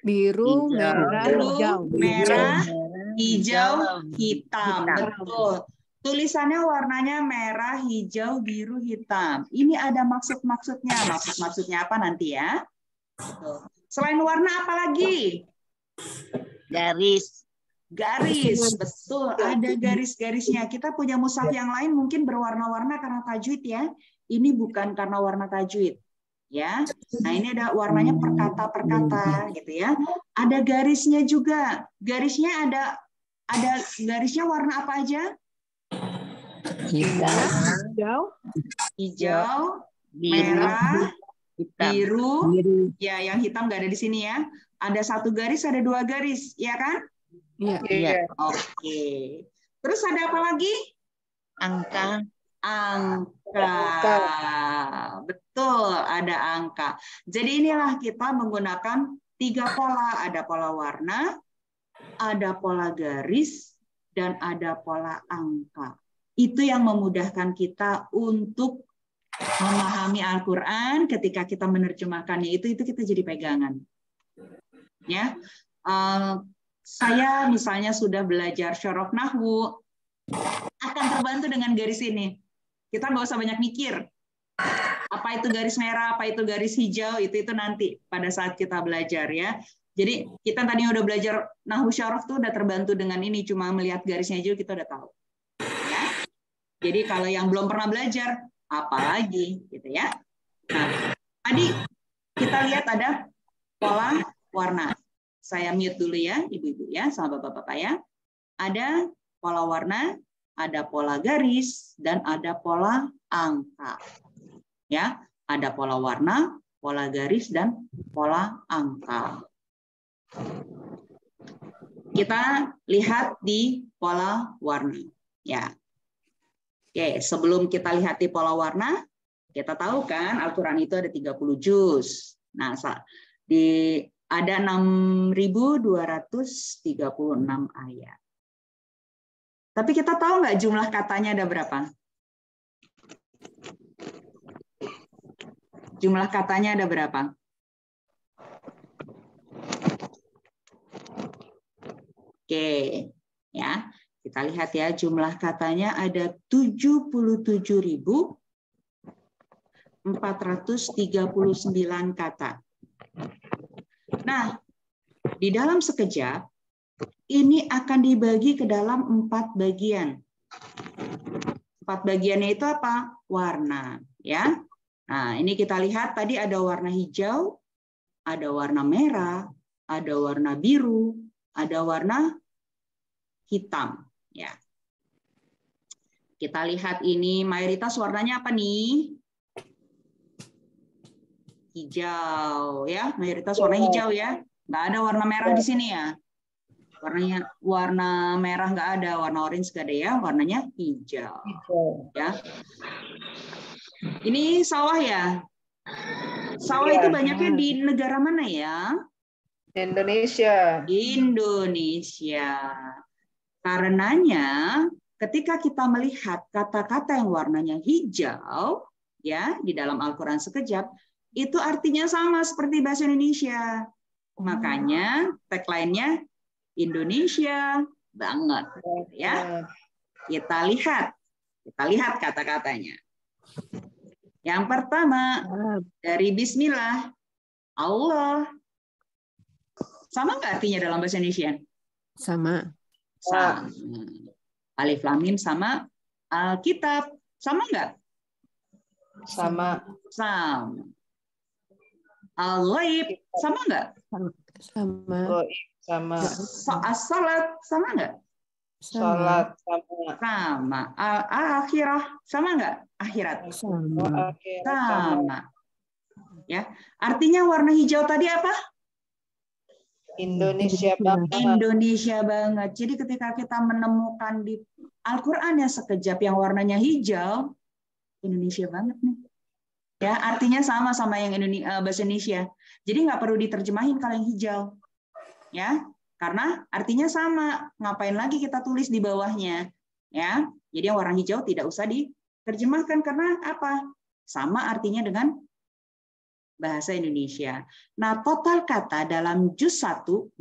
S3: Biru, merah,
S1: hijau, hitam. Betul. Tulisannya warnanya merah, hijau, biru, hitam. Ini ada maksud-maksudnya. Maksud-maksudnya apa nanti ya? Tuh. Selain warna apa lagi?
S5: Garis.
S1: Garis, betul. Ada garis-garisnya. Kita punya mushaf yang lain mungkin berwarna-warna karena tajwid ya. Ini bukan karena warna tajwid. Ya. Nah, ini ada warnanya per kata gitu ya. Ada garisnya juga. Garisnya ada garisnya warna apa aja? Hijau, merah, biru. Ya, yang hitam nggak ada di sini ya. Ada 1 garis, ada 2 garis, ya kan?
S3: Iya.
S5: Iya.
S1: Oke. Terus ada apa lagi?
S5: Angka.
S1: Angka. Betul, ada angka. Jadi inilah kita menggunakan 3 pola. Ada pola warna, ada pola garis, dan ada pola angka. Itu yang memudahkan kita untuk memahami Al-Quran ketika kita menerjemahkannya. Itu kita jadi pegangan. Ya, saya misalnya sudah belajar syaraf nahwu, akan terbantu dengan garis ini. Kita nggak usah banyak mikir. Apa itu garis merah, apa itu garis hijau, itu nanti pada saat kita belajar ya. Jadi kita tadi udah belajar nahwu syaraf tuh udah terbantu dengan ini, cuma melihat garisnya aja kita udah tahu. Ya. Jadi kalau yang belum pernah belajar, apalagi gitu ya. Nah, tadi kita lihat ada pola warna. Saya mute dulu ya, ibu-ibu ya, sama bapak-bapak ya. Ada pola warna, ada pola garis, dan ada pola angka. Ya, ada pola warna, pola garis, dan pola angka. Kita lihat di pola warna. Ya. Oke, sebelum kita lihat di pola warna, kita tahu kan Al-Quran itu ada 30 juz. Nah, ada 6.236 ayat. Tapi kita tahu nggak jumlah katanya ada berapa? Jumlah katanya ada berapa? Oke, ya. Kita lihat ya, jumlah katanya ada 77.439 kata. Nah, di dalam sekejap, ini akan dibagi ke dalam 4 bagian. 4 bagiannya itu apa? Warna. Ya. Nah, ini kita lihat tadi ada warna hijau, ada warna merah, ada warna biru, ada warna hitam. Ya. Kita lihat ini mayoritas warnanya apa nih? Hijau ya, mayoritas warna hijau ya. Nggak ada warna merah di sini ya. Warna merah nggak ada, warna orange nggak ada ya, warnanya hijau. Ya. Ini sawah ya. Sawah itu banyaknya di negara mana ya?
S2: Indonesia.
S1: Indonesia. Karenanya ketika kita melihat kata-kata yang warnanya hijau ya di dalam Al-Qur'an sekejap, itu artinya sama seperti bahasa Indonesia. Makanya tagline-nya Indonesia banget ya. Kita lihat kata-katanya. Yang pertama dari bismillah, Allah. Sama nggak artinya dalam bahasa Indonesia?
S4: Sama.
S1: Sama. Alif lam mim sama Alkitab. Sama nggak?
S2: Sama.
S1: Sama. Al-Ghaib. Sama nggak?
S4: Sama.
S2: Sama.
S1: As-salat. Sama nggak?
S2: Salat.
S1: Sama. Al-akhirah. Sama nggak? Akhirat.
S4: Sama.
S1: Sama. Ya. Artinya warna hijau tadi apa?
S2: Indonesia banget.
S1: Indonesia banget. Jadi ketika kita menemukan di Al-Qur'an yang sekejap yang warnanya hijau, Indonesia banget nih. Ya, artinya sama yang bahasa Indonesia. Jadi nggak perlu diterjemahin kalau yang hijau. Ya, karena artinya sama. Ngapain lagi kita tulis di bawahnya? Ya. Jadi yang warna hijau tidak usah diterjemahkan karena apa? Sama artinya dengan bahasa Indonesia. Nah, total kata dalam juz 1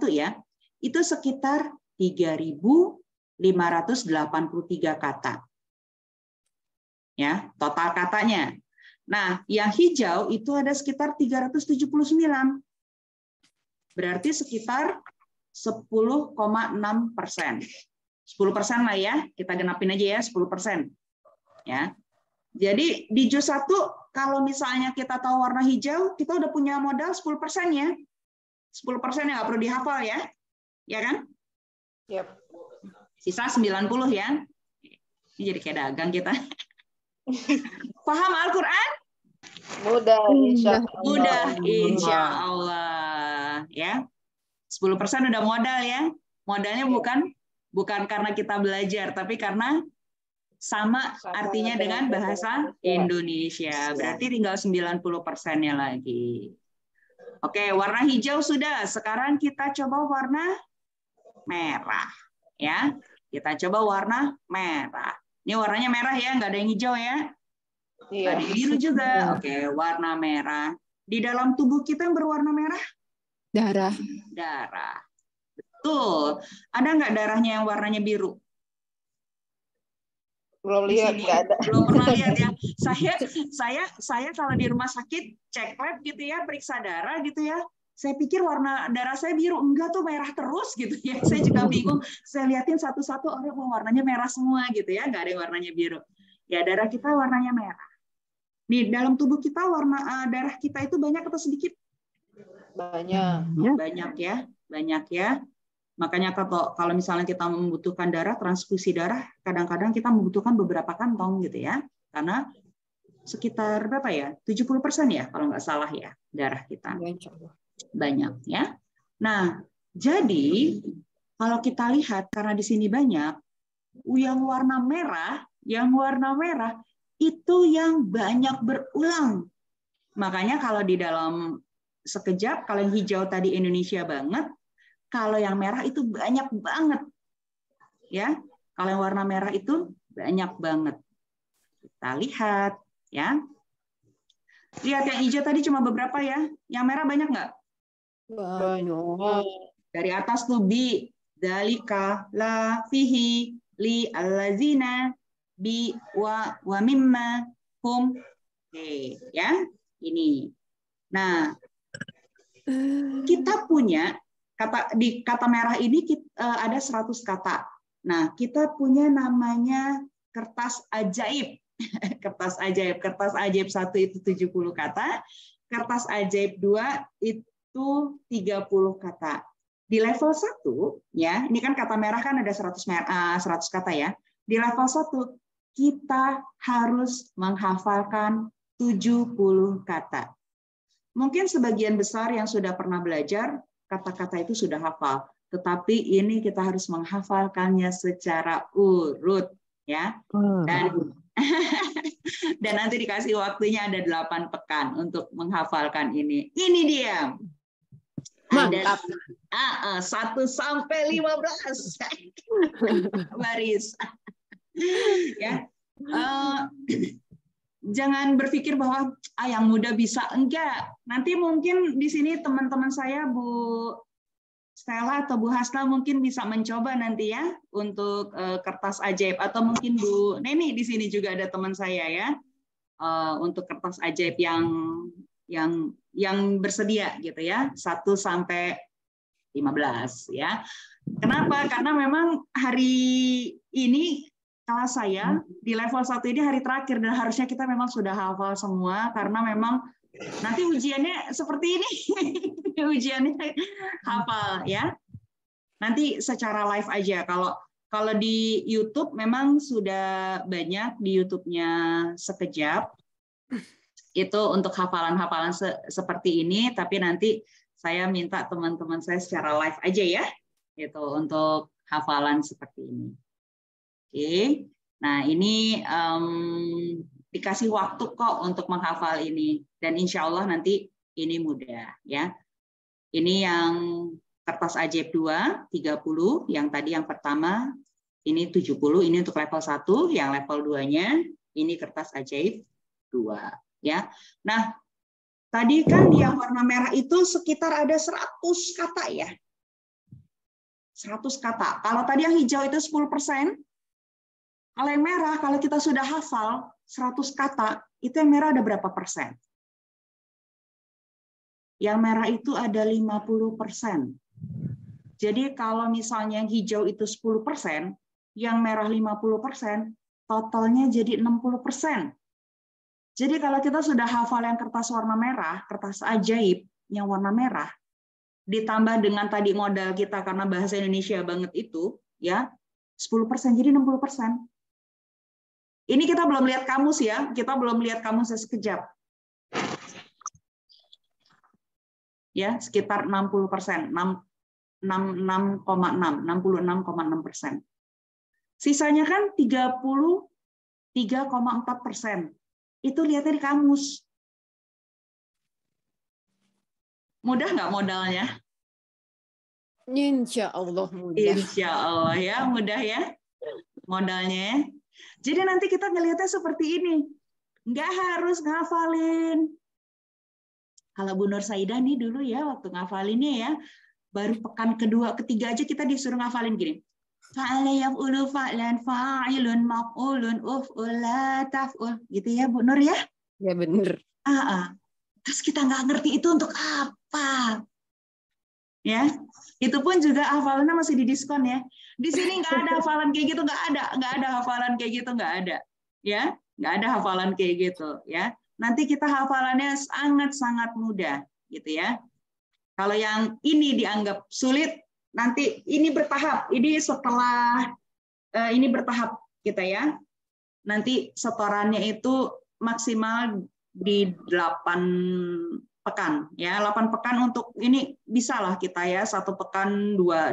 S1: ya, itu sekitar 3.583 kata. Ya, total katanya. Nah, yang hijau itu ada sekitar 379. Berarti sekitar 10,6%. 10% lah ya, kita genapin aja ya, 10%. Ya. Jadi di juz 1 kalau misalnya kita tahu warna hijau, kita udah punya modal 10% ya. 10% yang nggak perlu dihafal ya. Ya kan?
S2: Yep.
S1: Sisa 90 ya. Ini jadi kayak dagang kita. Paham Al-Qur'an?
S2: Mudah insya Allah.
S1: Mudah insya Allah ya. 10% udah modal ya. Modalnya bukan karena kita belajar, tapi karena sama artinya dengan bahasa Indonesia. Berarti tinggal 90%-nya lagi. Oke, warna hijau sudah. Sekarang kita coba warna merah. Ya, kita coba warna merah. Ini warnanya merah ya, nggak ada yang hijau ya.
S2: Iya.
S1: Ada yang biru juga. Oke, warna merah. Di dalam tubuh kita yang berwarna merah?
S3: Darah.
S1: Darah. Betul. Ada nggak darahnya yang warnanya biru?
S2: Belum
S1: Di
S2: lihat,
S1: sini
S2: nggak ada.
S1: belum pernah lihat ya. Saya kalau di rumah sakit cek lab gitu ya, periksa darah gitu ya. Saya pikir warna darah saya biru, enggak tuh merah terus gitu ya. Saya juga bingung. Saya liatin satu-satu orang warnanya merah semua gitu ya, nggak ada yang warnanya biru. Ya darah kita warnanya merah. Di dalam tubuh kita warna darah kita itu banyak atau sedikit?
S2: Banyak.
S1: Banyak ya, banyak ya. Makanya kalau misalnya kita membutuhkan darah, transfusi darah, kadang-kadang kita membutuhkan beberapa kantong gitu ya. Karena sekitar berapa ya? 70% ya kalau nggak salah ya darah kita. Banyak ya. Nah, jadi kalau kita lihat karena di sini banyak, yang warna merah itu yang banyak berulang. Makanya kalau di dalam sekejap, kalau yang hijau tadi Indonesia banget, kalau yang merah itu banyak banget. Ya, kalau yang warna merah itu banyak banget. Kita lihat ya. Lihat yang hijau tadi cuma beberapa ya. Yang merah banyak nggak?
S2: Banyak.
S1: Dari atas tuh bi, dalika, la, fihi, li, allazina, bi, wa mimma, hum. Oke, ya. Ini. Nah, kita punya di kata merah ini ada 100 kata. Nah, kita punya namanya kertas ajaib. Kertas ajaib. Kertas ajaib 1 itu 70 kata. Kertas ajaib 2 itu 30 kata. Di level 1, ya, ini kan kata merah kan ada 100 kata ya. Di level 1, kita harus menghafalkan 70 kata. Mungkin sebagian besar yang sudah pernah belajar, kata-kata itu sudah hafal. Tetapi ini kita harus menghafalkannya secara urut. Ya. Dan nanti dikasih waktunya ada 8 pekan untuk menghafalkan ini. Ini dia.
S3: Mantap.
S1: Ada 1 sampai 15 baris. Ya. Jangan berpikir bahwa yang muda bisa, enggak. Nanti mungkin di sini teman-teman saya Bu Stella atau Bu Hasna mungkin bisa mencoba nanti ya untuk kertas ajaib, atau mungkin Bu Neni di sini juga ada teman saya ya untuk kertas ajaib yang bersedia gitu ya, 1 sampai 15 ya. Kenapa? Karena memang hari ini kelas saya di level 1 ini hari terakhir dan harusnya kita memang sudah hafal semua karena memang nanti ujiannya seperti ini. Ujiannya hafal ya. Nanti secara live aja. Kalau di YouTube memang sudah banyak di YouTube-nya Sekejap. Itu untuk hafalan-hafalan seperti ini, tapi nanti saya minta teman-teman saya secara live aja ya. Gitu untuk hafalan seperti ini. Oke, nah ini dikasih waktu kok untuk menghafal ini dan insya Allah nanti ini mudah ya. Ini yang kertas ajaib 2 30, yang tadi yang pertama ini 70, ini untuk level 1, yang level 2-nya ini kertas ajaib 2 ya. Nah, tadi kan yang warna merah itu sekitar ada 100 kata ya. 100 kata. Kalau tadi yang hijau itu 10%. Kalau yang merah, kalau kita sudah hafal 100 kata, itu yang merah ada berapa persen? Yang merah itu ada 50%. Jadi kalau misalnya yang hijau itu 10%, yang merah 50%, totalnya jadi 60%. Jadi kalau kita sudah hafal yang kertas warna merah, kertas ajaib yang warna merah, ditambah dengan tadi modal kita karena bahasa Indonesia banget itu, ya 10% jadi 60%. Ini kita belum lihat kamus ya, kita belum lihat kamusnya sekejap. Ya, sekitar 60%. 66,6%. Sisanya kan 33,4%. Itu lihatnya di kamus. Mudah nggak modalnya?
S2: Insya Allah mudah.
S1: Insya Allah ya, mudah ya modalnya. Jadi nanti kita ngelihatnya seperti ini. Nggak harus ngafalin. Kalau Bu Nur Saidah nih dulu ya, waktu ngafalinnya ya, baru pekan kedua, ketiga aja kita disuruh ngafalin gini. Fa'ala yaf'ulu fa'lan fa'ilun maf'ulun uf'ul la taf'ul. Gitu ya Bu Nur ya?
S2: Ya bener.
S1: Terus kita nggak ngerti itu untuk apa. Ya, itu pun juga hafalannya masih didiskon ya. Di sini nggak ada hafalan kayak gitu, nggak ada hafalan kayak gitu, nggak ada. Ya, nggak ada hafalan kayak gitu ya. Nanti kita hafalannya sangat-sangat mudah gitu ya. Kalau yang ini dianggap sulit, nanti ini bertahap. Ini setelah ini bertahap kita ya. Nanti setorannya itu maksimal di 8 pekan ya. 8 pekan untuk ini bisalah kita ya. 1 pekan 2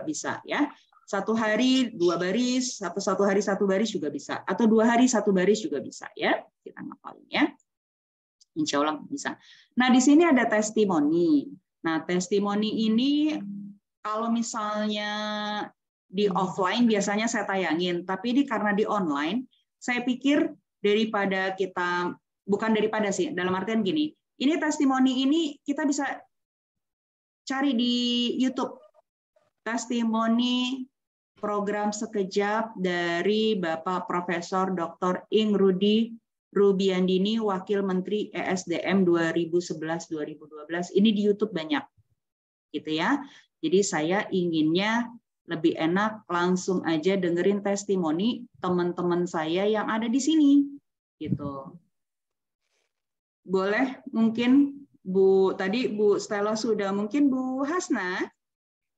S1: bisa ya. 1 hari 2 baris, satu hari 1 baris juga bisa, atau 2 hari 1 baris juga bisa ya. Kita ngapalin ya. Insya Allah bisa. Nah, di sini ada testimoni. Nah, testimoni ini kalau misalnya di offline biasanya saya tayangin, tapi ini karena di online, saya pikir daripada kita, bukan daripada sih, dalam artian gini, ini testimoni ini kita bisa cari di YouTube. Testimoni program sekejap dari Bapak Profesor Dr. Ing Rudi Rubiandini, Wakil Menteri ESDM 2011-2012. Ini di YouTube banyak, gitu ya. Jadi saya inginnya lebih enak langsung aja dengerin testimoni teman-teman saya yang ada di sini, gitu. Boleh mungkin tadi Bu Stella sudah, mungkin Bu Hasna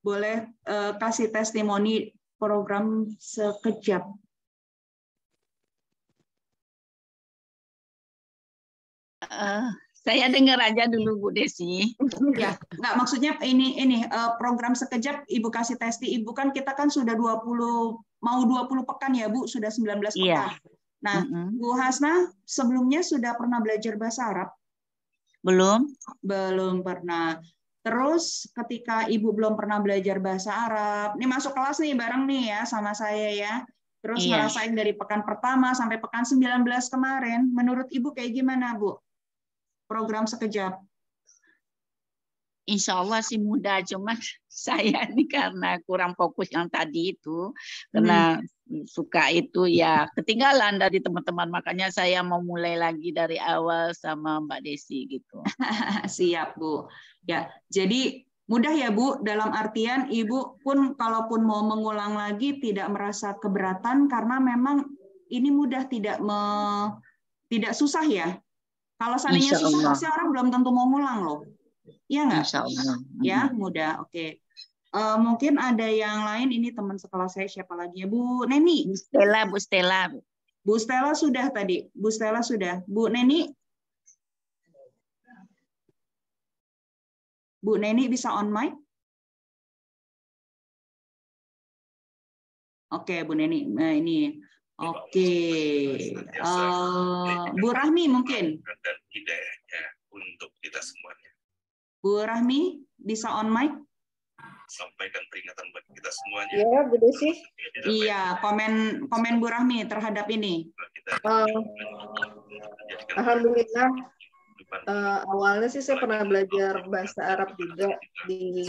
S1: boleh kasih testimoni program sekejap.
S5: Saya dengar aja dulu Bu Desi.
S1: Ya, nggak, maksudnya ini program sekejap Ibu kasih testi. Ibu kan kita kan sudah 20 pekan ya Bu, sudah 19 pekan.
S5: Iya.
S1: Nah, Bu Hasna sebelumnya sudah pernah belajar bahasa Arab?
S5: Belum?
S1: Belum pernah. Terus ketika Ibu belum pernah belajar bahasa Arab, ini masuk kelas nih bareng nih ya sama saya ya. Terus ngerasain dari pekan pertama sampai pekan 19 kemarin, menurut Ibu kayak gimana Bu? Program sekejap.
S5: Insya Allah sih mudah, cuma saya ini karena kurang fokus yang tadi itu, karena suka itu ya ketinggalan dari teman-teman, makanya saya mau mulai lagi dari awal sama Mbak Desi gitu.
S1: Siap Bu. Ya, jadi mudah ya Bu, dalam artian Ibu pun kalaupun mau mengulang lagi tidak merasa keberatan karena memang ini mudah, tidak susah ya. Kalau seandainya susah pasti orang belum tentu mau ngulang loh. Iya nggak?
S5: Insya Allah.
S1: Ya, mudah. Oke. Mungkin ada yang lain, ini teman sekelas saya siapa lagi ya? Bu Neni.
S5: Bu Stella.
S1: Bu Stella sudah tadi. Bu Stella sudah. Bu Neni. Bu Neni bisa on mic? Oke, Bu Neni. Nah, ini. Oke. Bu Rahmi mungkin.
S6: Dan hidayahnya untuk kita semuanya.
S1: Bu Rahmi bisa on mic?
S6: Sampaikan peringatan bagi kita semuanya.
S2: Ya, Bu Desi.
S1: Iya, komen Bu Rahmi terhadap ini.
S2: Alhamdulillah. Awalnya sih saya pernah belajar bahasa Arab juga di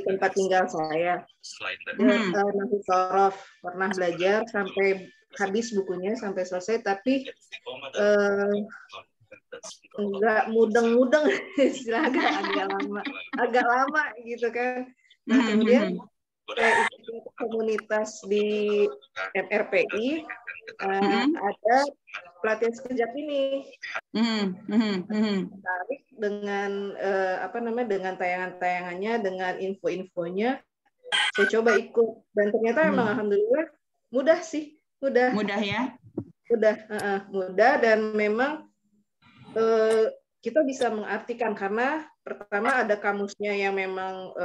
S2: tempat tinggal saya. Nafi Sorof pernah belajar sampai habis bukunya sampai selesai, tapi enggak mudeng-mudeng, istilah agak lama gitu kan. Nah, kemudian saya ikut komunitas di MRPI, ada pelatihan sekejap ini. Menarik dengan dengan tayangan-tayangannya, dengan info-infonya, saya coba ikut dan ternyata memang alhamdulillah mudah sih, mudah ya, mudah dan memang kita bisa mengartikan karena pertama ada kamusnya yang memang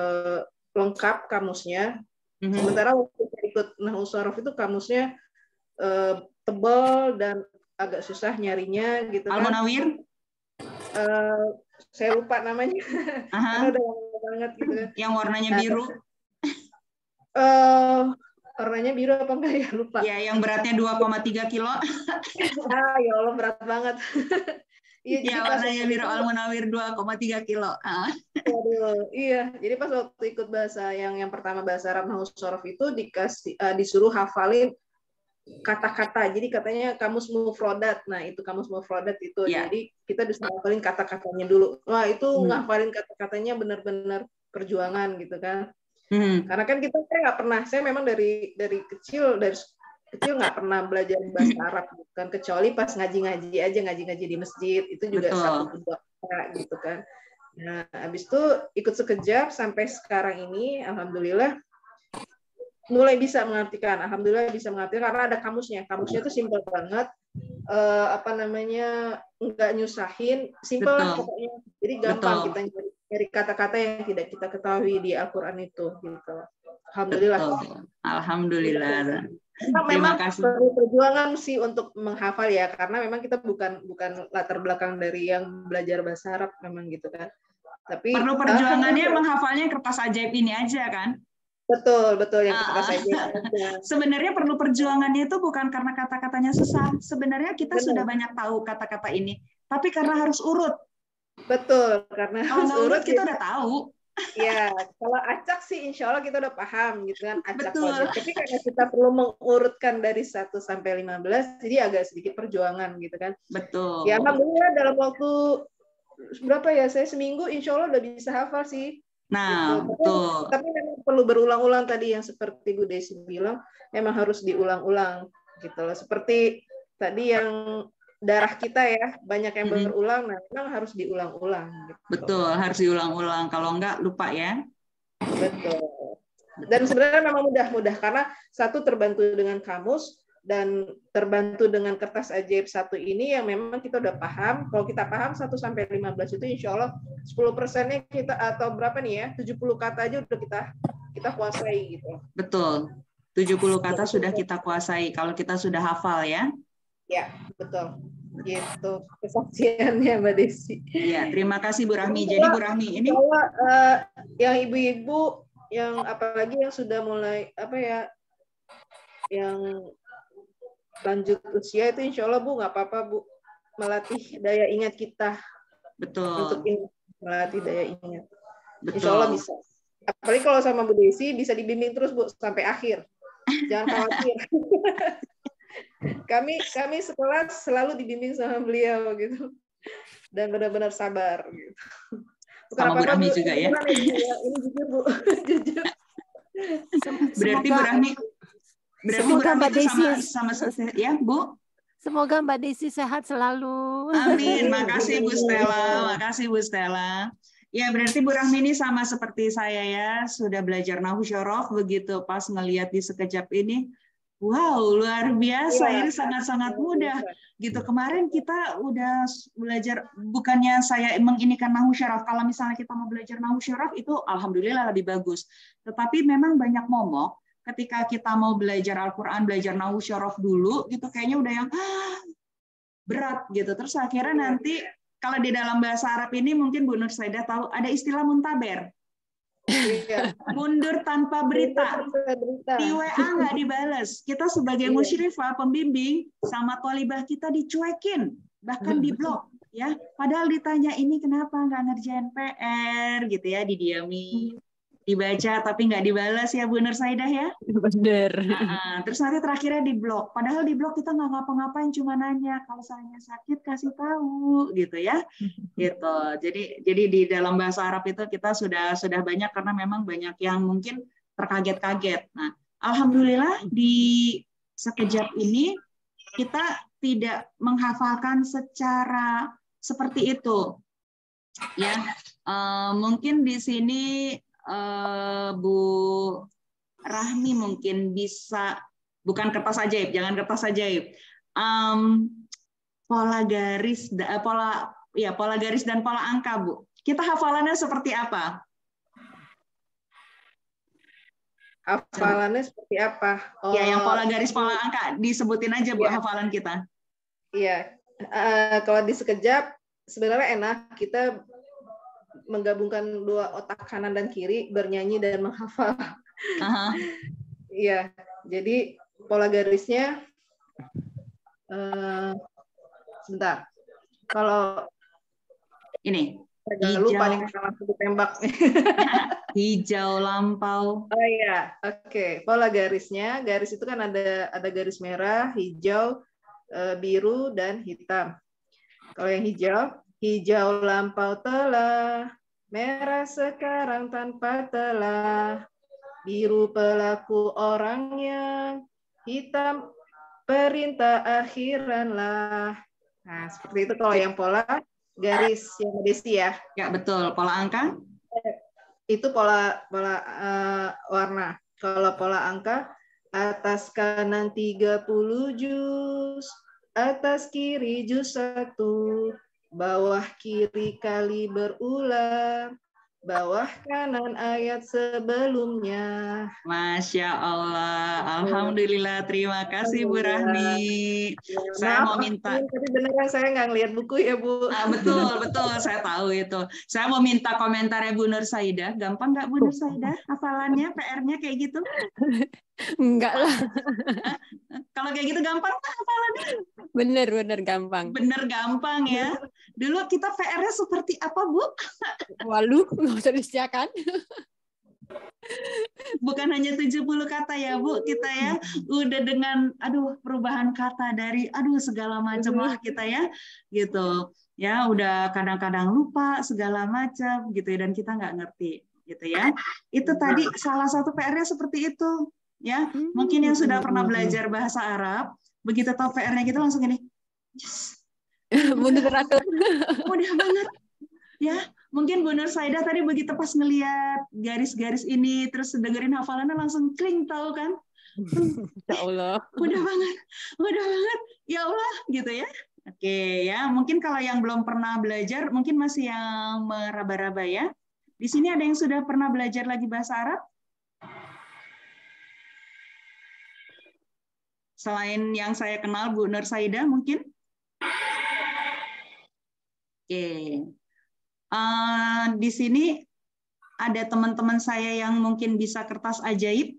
S2: lengkap kamusnya. Sementara waktu saya ikut Nahwu Shorof itu kamusnya tebal dan agak susah nyarinya gitu kan.
S1: Al-Munawir?
S2: Saya lupa namanya. Karena udah lama banget gitu kan.
S1: Yang warnanya biru?
S2: Warnanya biru apa enggak ya, lupa.
S1: Ya, yang beratnya 2,3 kilo.
S2: Ya Allah, berat banget. Iya,
S1: ya, warnanya biru Al-Munawir 2,3 kilo.
S2: Waduh, iya. Jadi pas waktu ikut bahasa yang pertama bahasa Arab Nahwu Shorof itu disuruh hafalin kata-kata. Jadi katanya kamus mufrodat. Nah, itu kamus mufrodat itu.
S1: Ya.
S2: Jadi kita bisa ngafalin kata-katanya dulu. Wah, itu ngafalin kata-katanya benar-benar perjuangan gitu kan. Karena kan saya nggak pernah. Saya memang dari kecil nggak pernah belajar bahasa Arab kan, kecuali pas ngaji-ngaji di masjid. Itu juga satu dua gitu kan. Nah, habis itu ikut sekejap sampai sekarang ini, alhamdulillah mulai bisa mengartikan. Alhamdulillah bisa mengartikan karena ada kamusnya. Kamusnya itu simpel banget. Nggak nyusahin, simpel lah pokoknya. Jadi gampang kita nyari kata-kata yang tidak kita ketahui di Al-Qur'an itu gitu. Alhamdulillah.
S1: Alhamdulillah.
S2: Memang perlu perjuangan sih untuk menghafal ya, karena memang kita bukan latar belakang dari yang belajar bahasa Arab memang gitu kan. Tapi
S1: perlu perjuangannya menghafalnya kertas ajaib ini aja kan?
S2: Betul yang kertas ajaib.
S1: Sebenarnya perlu perjuangannya itu bukan karena kata-katanya susah. Sebenarnya kita sudah banyak tahu kata-kata ini, tapi karena harus urut.
S2: Betul, karena
S1: kalau harus urut kita udah tahu.
S2: Ya, kalau acak sih insya Allah kita udah paham gitu kan, acak wajib. Tapi karena kita perlu mengurutkan dari 1 sampai 15, jadi agak sedikit perjuangan gitu kan.
S1: Betul.
S2: Ya alhamdulillah dalam waktu berapa ya, saya seminggu insya Allah udah bisa hafal sih.
S1: Nah,
S2: gitu.
S1: betul.
S2: Tapi memang perlu berulang-ulang tadi yang seperti Bu Desi bilang, memang harus diulang-ulang gitu loh. Seperti tadi yang darah kita ya, banyak yang berulang, nah memang harus diulang-ulang. Gitu.
S1: Betul, harus diulang-ulang. Kalau enggak, lupa ya.
S2: Betul. Dan sebenarnya memang mudah karena satu terbantu dengan kamus dan terbantu dengan kertas ajaib satu ini yang memang kita udah paham. Kalau kita paham 1 sampai 15 itu insya Allah 10%-nya kita atau berapa nih ya, 70 kata aja udah kita kuasai gitu.
S1: Betul. 70 kata sudah kita kuasai kalau kita sudah hafal ya.
S2: Ya, betul. Gitu kesaksiannya Mbak Desi.
S1: Iya, terima kasih Bu Rahmi. Jadi Bu Rahmi ini
S2: yang ibu-ibu yang apalagi yang sudah mulai yang lanjut usia itu insya Allah Bu nggak apa-apa Bu, melatih daya ingat kita.
S1: Betul.
S2: Untuk melatih daya ingat.
S1: Betul.
S2: Insya Allah bisa. Apalagi kalau sama Bu Desi bisa dibimbing terus Bu sampai akhir. Jangan khawatir. Kami setelah selalu dibimbing sama beliau gitu. Dan benar-benar sabar gitu. Bukan
S1: sama Bu Rahmi juga ya.
S2: Ini jujur Bu. Jujur.
S1: Berarti Bu Rahmi
S4: Semoga Mbak Desi
S1: sama ya Bu.
S4: Semoga Mbak Desi sehat selalu.
S1: Amin. Makasih Bu Stella. Ya berarti Bu Rahmi ini sama seperti saya ya, sudah belajar Nahwu Shorof, begitu pas ngelihat di sekejap ini, wow luar biasa, ini sangat-sangat mudah. Gitu kemarin kita udah belajar, bukannya saya menginikan Nahwu Shorof, kalau misalnya kita mau belajar Nahwu Shorof itu alhamdulillah lebih bagus. Tetapi memang banyak momok ketika kita mau belajar Al-Quran, belajar Nahwu Shorof dulu, gitu kayaknya udah yang berat gitu. Terus akhirnya nanti kalau di dalam bahasa Arab ini mungkin Bu Nur Saidah tahu ada istilah muntaber. Mundur tanpa berita. Di WA nggak dibales. Kita sebagai musyrifah, pembimbing, sama tolibah kita dicuekin, bahkan diblok. Ya, padahal ditanya ini kenapa nggak ngerjain PR gitu ya, didiami. Dibaca tapi nggak dibalas ya Bu Nur Saidah ya.
S4: Bener.
S1: Terus nanti terakhirnya diblok. Padahal diblok kita nggak ngapa-ngapain, cuma nanya kalau saya sakit kasih tahu gitu ya. Gitu. Jadi di dalam bahasa Arab itu kita sudah banyak karena memang banyak yang mungkin terkaget-kaget. Nah, alhamdulillah di sekejap ini kita tidak menghafalkan secara seperti itu. Ya, mungkin di sini Bu Rahmi mungkin bisa, bukan kertas ajaib, jangan kertas ajaib. Pola garis, ya pola garis dan pola angka, Bu. Kita hafalannya seperti apa?
S2: Hafalannya seperti apa?
S1: Ya, yang pola garis, pola angka disebutin aja, Bu, hafalan kita.
S2: Iya, kalau di sekejap sebenarnya enak kita menggabungkan dua otak kanan dan kiri bernyanyi dan menghafal. Iya, jadi pola garisnya sebentar. Kalau
S1: ini
S2: hijau, lupa nih langsung ditembak.
S1: Hijau lampau.
S2: Oh iya, oke. Pola garisnya, garis itu kan ada garis merah, hijau, biru dan hitam. Kalau yang hijau lampau telah, merah sekarang tanpa telah, biru pelaku orangnya, hitam perintah akhiran lah. Nah, seperti itu kalau yang pola garis yang Desi ya.
S1: Ya, betul. Pola angka?
S2: Itu pola warna. Kalau pola angka, atas kanan 30 juz, atas kiri juz 1, bawah kiri kali berulang, bawah kanan ayat sebelumnya.
S1: Masya Allah, alhamdulillah, terima kasih Bu Rahmi. Saya mau minta.
S2: Tapi beneran saya nggak ngeliat buku ya Bu.
S1: Betul, saya tahu itu. Saya mau minta komentarnya Bu Nur Saidah. Gampang nggak Bu Nur Saidah hafalannya, PR-nya kayak gitu?
S4: Enggak lah.
S1: Kalau kayak gitu gampang nggak hafalannya?
S4: Bener gampang.
S1: Bener gampang ya. Dulu kita PR-nya seperti apa Bu?
S4: Walu, nggak usah disediakan.
S1: Bukan hanya 70 kata ya Bu, kita ya udah dengan perubahan kata dari segala macam lah kita ya gitu ya, udah kadang-kadang lupa segala macam gitu ya, dan kita nggak ngerti gitu ya. Itu tadi salah satu PR-nya seperti itu ya. Mungkin yang sudah pernah belajar bahasa Arab, begitu tahu PR-nya gitu langsung gini, yes,
S4: mudah
S1: banget ya. Mungkin Bu Nur Saidah tadi begitu pas ngelihat garis-garis ini, terus dengerin hafalannya langsung kling, tahu kan?
S4: Ya Allah.
S1: Mudah banget, ya Allah, gitu ya. Oke ya, mungkin kalau yang belum pernah belajar, mungkin masih yang meraba-raba ya. Di sini ada yang sudah pernah belajar lagi bahasa Arab? Selain yang saya kenal, Bu Nur Saidah mungkin? Oke. Di sini ada teman-teman saya yang mungkin bisa kertas ajaib.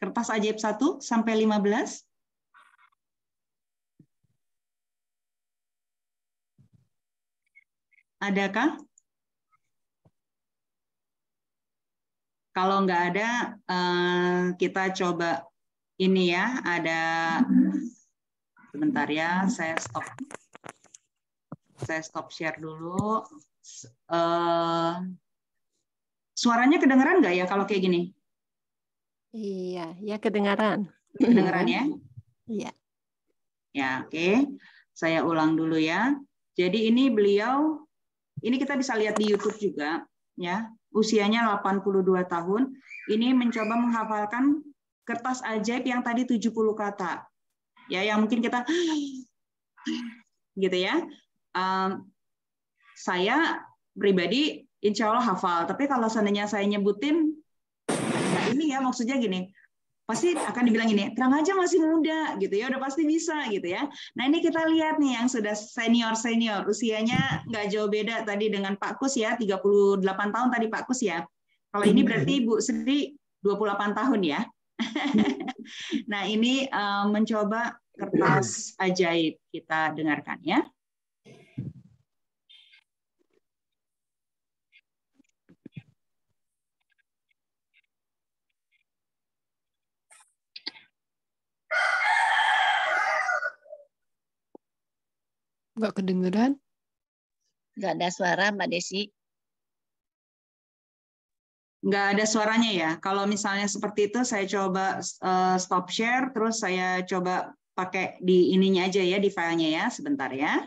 S1: Kertas ajaib 1 sampai 15. Adakah? Kalau nggak ada, kita coba ini ya. Ada, sebentar ya, saya stop share dulu. Suaranya kedengeran nggak ya kalau kayak gini?
S4: Iya, ya kedengaran.
S1: Kedengeran ya?
S4: Iya.
S1: Ya, oke. Saya ulang dulu ya. Jadi ini beliau, ini kita bisa lihat di YouTube juga, ya. Usianya 82 tahun. Ini mencoba menghafalkan kertas ajaib yang tadi 70 kata. Ya, yang mungkin kita gitu ya. Saya pribadi insya Allah hafal, tapi kalau seandainya saya nyebutin, nah ini ya maksudnya gini, pasti akan dibilang ini, terang aja masih muda gitu ya, udah pasti bisa gitu ya. Nah ini kita lihat nih yang sudah senior, usianya nggak jauh beda tadi dengan Pak Kus ya, 38 tahun tadi Pak Kus ya. Kalau ini berarti Bu Sri 28 tahun ya. Nah ini mencoba kertas ajaib, kita dengarkan ya.
S3: Nggak kedengeran?
S5: Nggak ada suara, Mbak Desi.
S1: Nggak ada suaranya ya. Kalau misalnya seperti itu, saya coba stop share, terus saya coba pakai di ininya aja ya, di filenya ya, sebentar ya.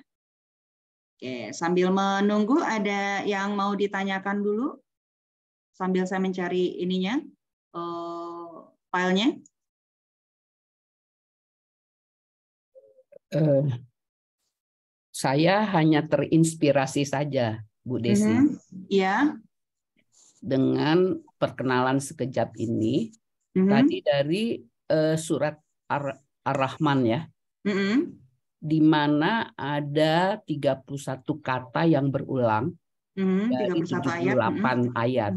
S1: Oke, sambil menunggu ada yang mau ditanyakan dulu, sambil saya mencari ininya, filenya.
S7: saya hanya terinspirasi saja, Bu Desi,
S1: Ya.
S7: dengan perkenalan sekejap ini. Tadi dari surat Ar-Rahman ya, di mana ada 31 kata yang berulang dari 78 ayat.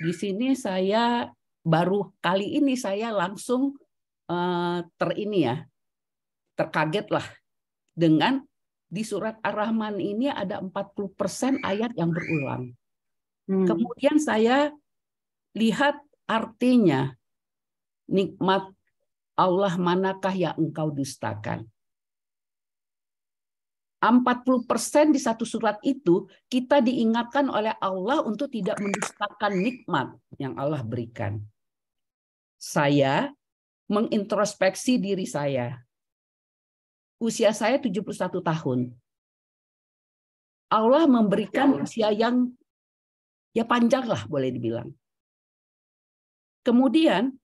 S7: Di sini saya baru kali ini saya langsung terkaget lah dengan di surat Ar-Rahman ini ada 40% ayat yang berulang. Kemudian saya lihat artinya, nikmat Allah manakah yang engkau dustakan? 40% di satu surat itu kita diingatkan oleh Allah untuk tidak mendustakan nikmat yang Allah berikan. Saya mengintrospeksi diri saya. Usia saya 71 tahun. Allah memberikan usia yang ya panjang lah boleh dibilang. Kemudian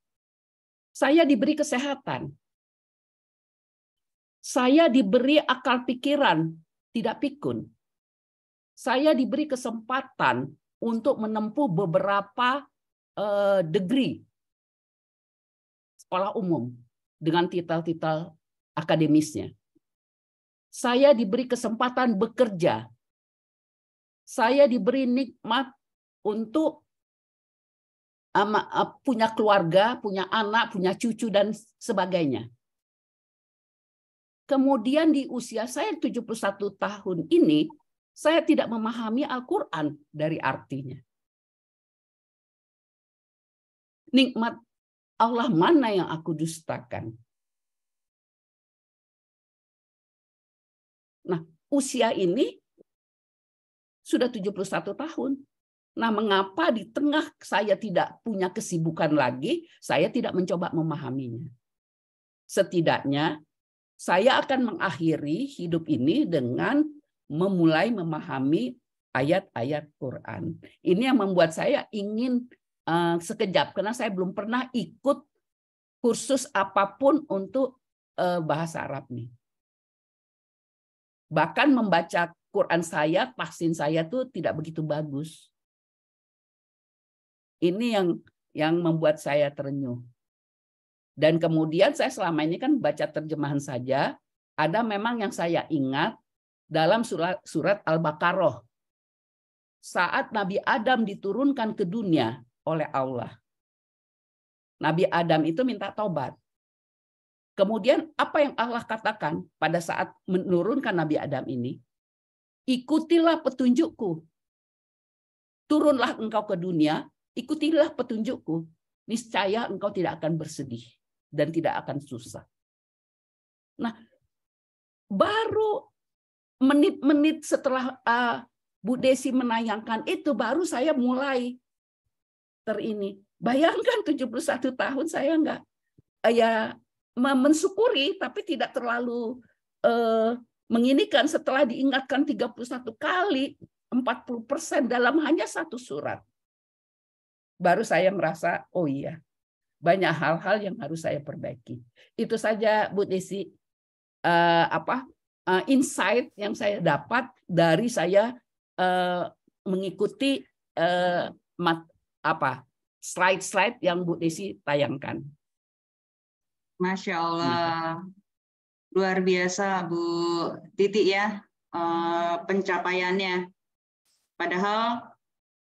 S7: saya diberi kesehatan. Saya diberi akal pikiran, tidak pikun. Saya diberi kesempatan untuk menempuh beberapa degree sekolah umum dengan titel-titel akademisnya. Saya diberi kesempatan bekerja. Saya diberi nikmat untuk punya keluarga, punya anak, punya cucu, dan sebagainya. Kemudian di usia saya 71 tahun ini, saya tidak memahami Al-Quran dari artinya. Nikmat Allah mana yang aku dustakan? Nah, usia ini sudah 71 tahun. Nah, mengapa di tengah saya tidak punya kesibukan lagi, saya tidak mencoba memahaminya? Setidaknya, saya akan mengakhiri hidup ini dengan memulai memahami ayat-ayat Quran. Ini yang membuat saya ingin sekejap, karena saya belum pernah ikut kursus apapun untuk bahasa Arab nih. Bahkan membaca Quran saya, tahsin saya tuh tidak begitu bagus. Ini yang membuat saya terenyuh. Dan kemudian saya selama ini kan baca terjemahan saja. Ada memang yang saya ingat dalam surat Al-Baqarah. Saat Nabi Adam diturunkan ke dunia oleh Allah. Nabi Adam itu minta taubat. Kemudian apa yang Allah katakan pada saat menurunkan Nabi Adam ini? Ikutilah petunjukku. Turunlah engkau ke dunia, ikutilah petunjukku. Niscaya engkau tidak akan bersedih dan tidak akan susah. Nah, baru menit-menit setelah Bu Desi menayangkan itu, baru saya mulai terini. Bayangkan 71 tahun saya enggak mensyukuri, tapi tidak terlalu menginikan setelah diingatkan 31 kali, 40% dalam hanya satu surat. Baru saya merasa, oh iya, banyak hal-hal yang harus saya perbaiki. Itu saja Bu Desi, insight yang saya dapat dari saya mengikuti slide-slide yang Bu Desi tayangkan.
S1: Masya Allah, luar biasa Bu Titi ya pencapaiannya. Padahal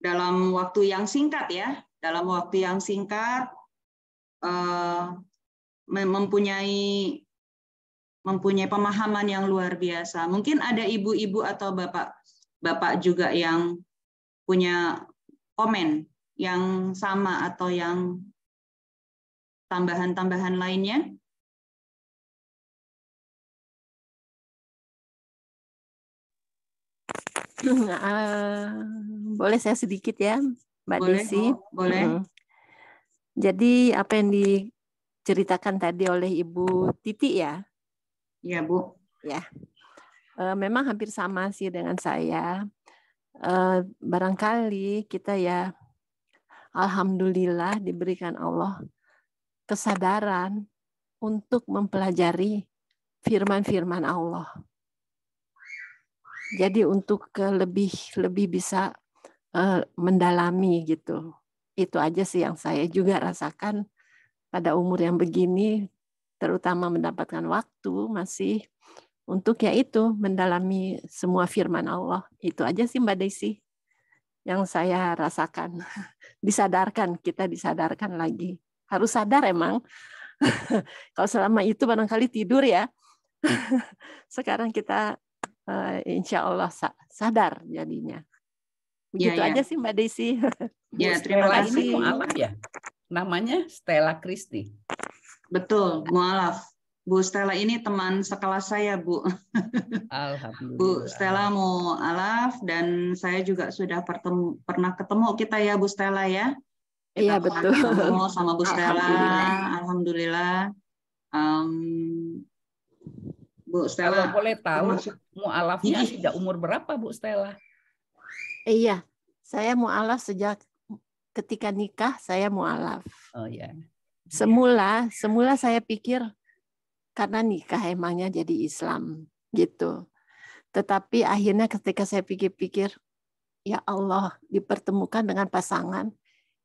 S1: dalam waktu yang singkat ya, mempunyai pemahaman yang luar biasa. Mungkin ada ibu-ibu atau bapak juga yang punya komen yang sama atau yang tambahan-tambahan lainnya.
S4: Boleh saya sedikit ya, Mbak Desi?
S1: Boleh.
S4: Jadi apa yang diceritakan tadi oleh Ibu Titi ya?
S1: Iya, Bu.
S4: Ya, memang hampir sama sih dengan saya. Barangkali kita ya, alhamdulillah diberikan Allah kesadaran untuk mempelajari firman-firman Allah. Jadi untuk lebih bisa mendalami gitu. Itu aja sih yang saya juga rasakan pada umur yang begini, terutama mendapatkan waktu masih untuk yaitu mendalami semua firman Allah. Itu aja sih Mbak Desi yang saya rasakan. Kita disadarkan lagi. Harus sadar emang. Kalau selama itu barangkali tidur ya. Sekarang kita insya Allah sadar jadinya. Begitu aja sih Mbak Desi.
S1: Ya, terima kasih.
S7: Ini mualaf ya? Namanya Stella Christy.
S1: Betul, mualaf. Bu Stella ini teman sekelas saya, Bu.
S7: Alhamdulillah.
S1: Bu Stella mualaf dan saya juga sudah pernah ketemu kita ya, Bu Stella ya.
S4: Iya, betul.
S1: Ketemu sama Bu Stella. Alhamdulillah. Bu Stella.
S7: Kalau boleh tahu, mualafnya sejak umur berapa, Bu Stella?
S4: Iya, saya mualaf sejak ketika nikah saya mualaf.
S7: Oh ya.
S4: Semula saya pikir karena nikah emangnya jadi Islam gitu. Tetapi akhirnya ketika saya pikir-pikir, ya Allah dipertemukan dengan pasangan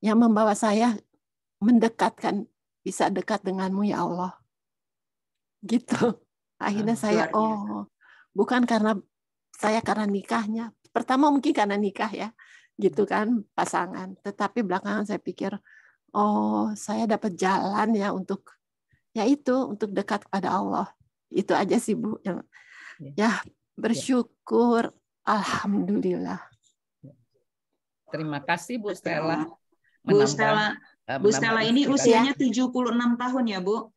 S4: yang membawa saya mendekatkan, bisa dekat denganmu ya Allah. Gitu. Akhirnya saya, bukan karena nikahnya. Pertama mungkin karena nikah ya, gitu kan, pasangan. Tetapi belakangan saya pikir, saya dapat jalan ya untuk dekat kepada Allah. Itu aja sih Bu. Ya bersyukur, alhamdulillah.
S7: Terima kasih Bu Stella.
S1: Bu Stella ini usianya 76 tahun ya Bu?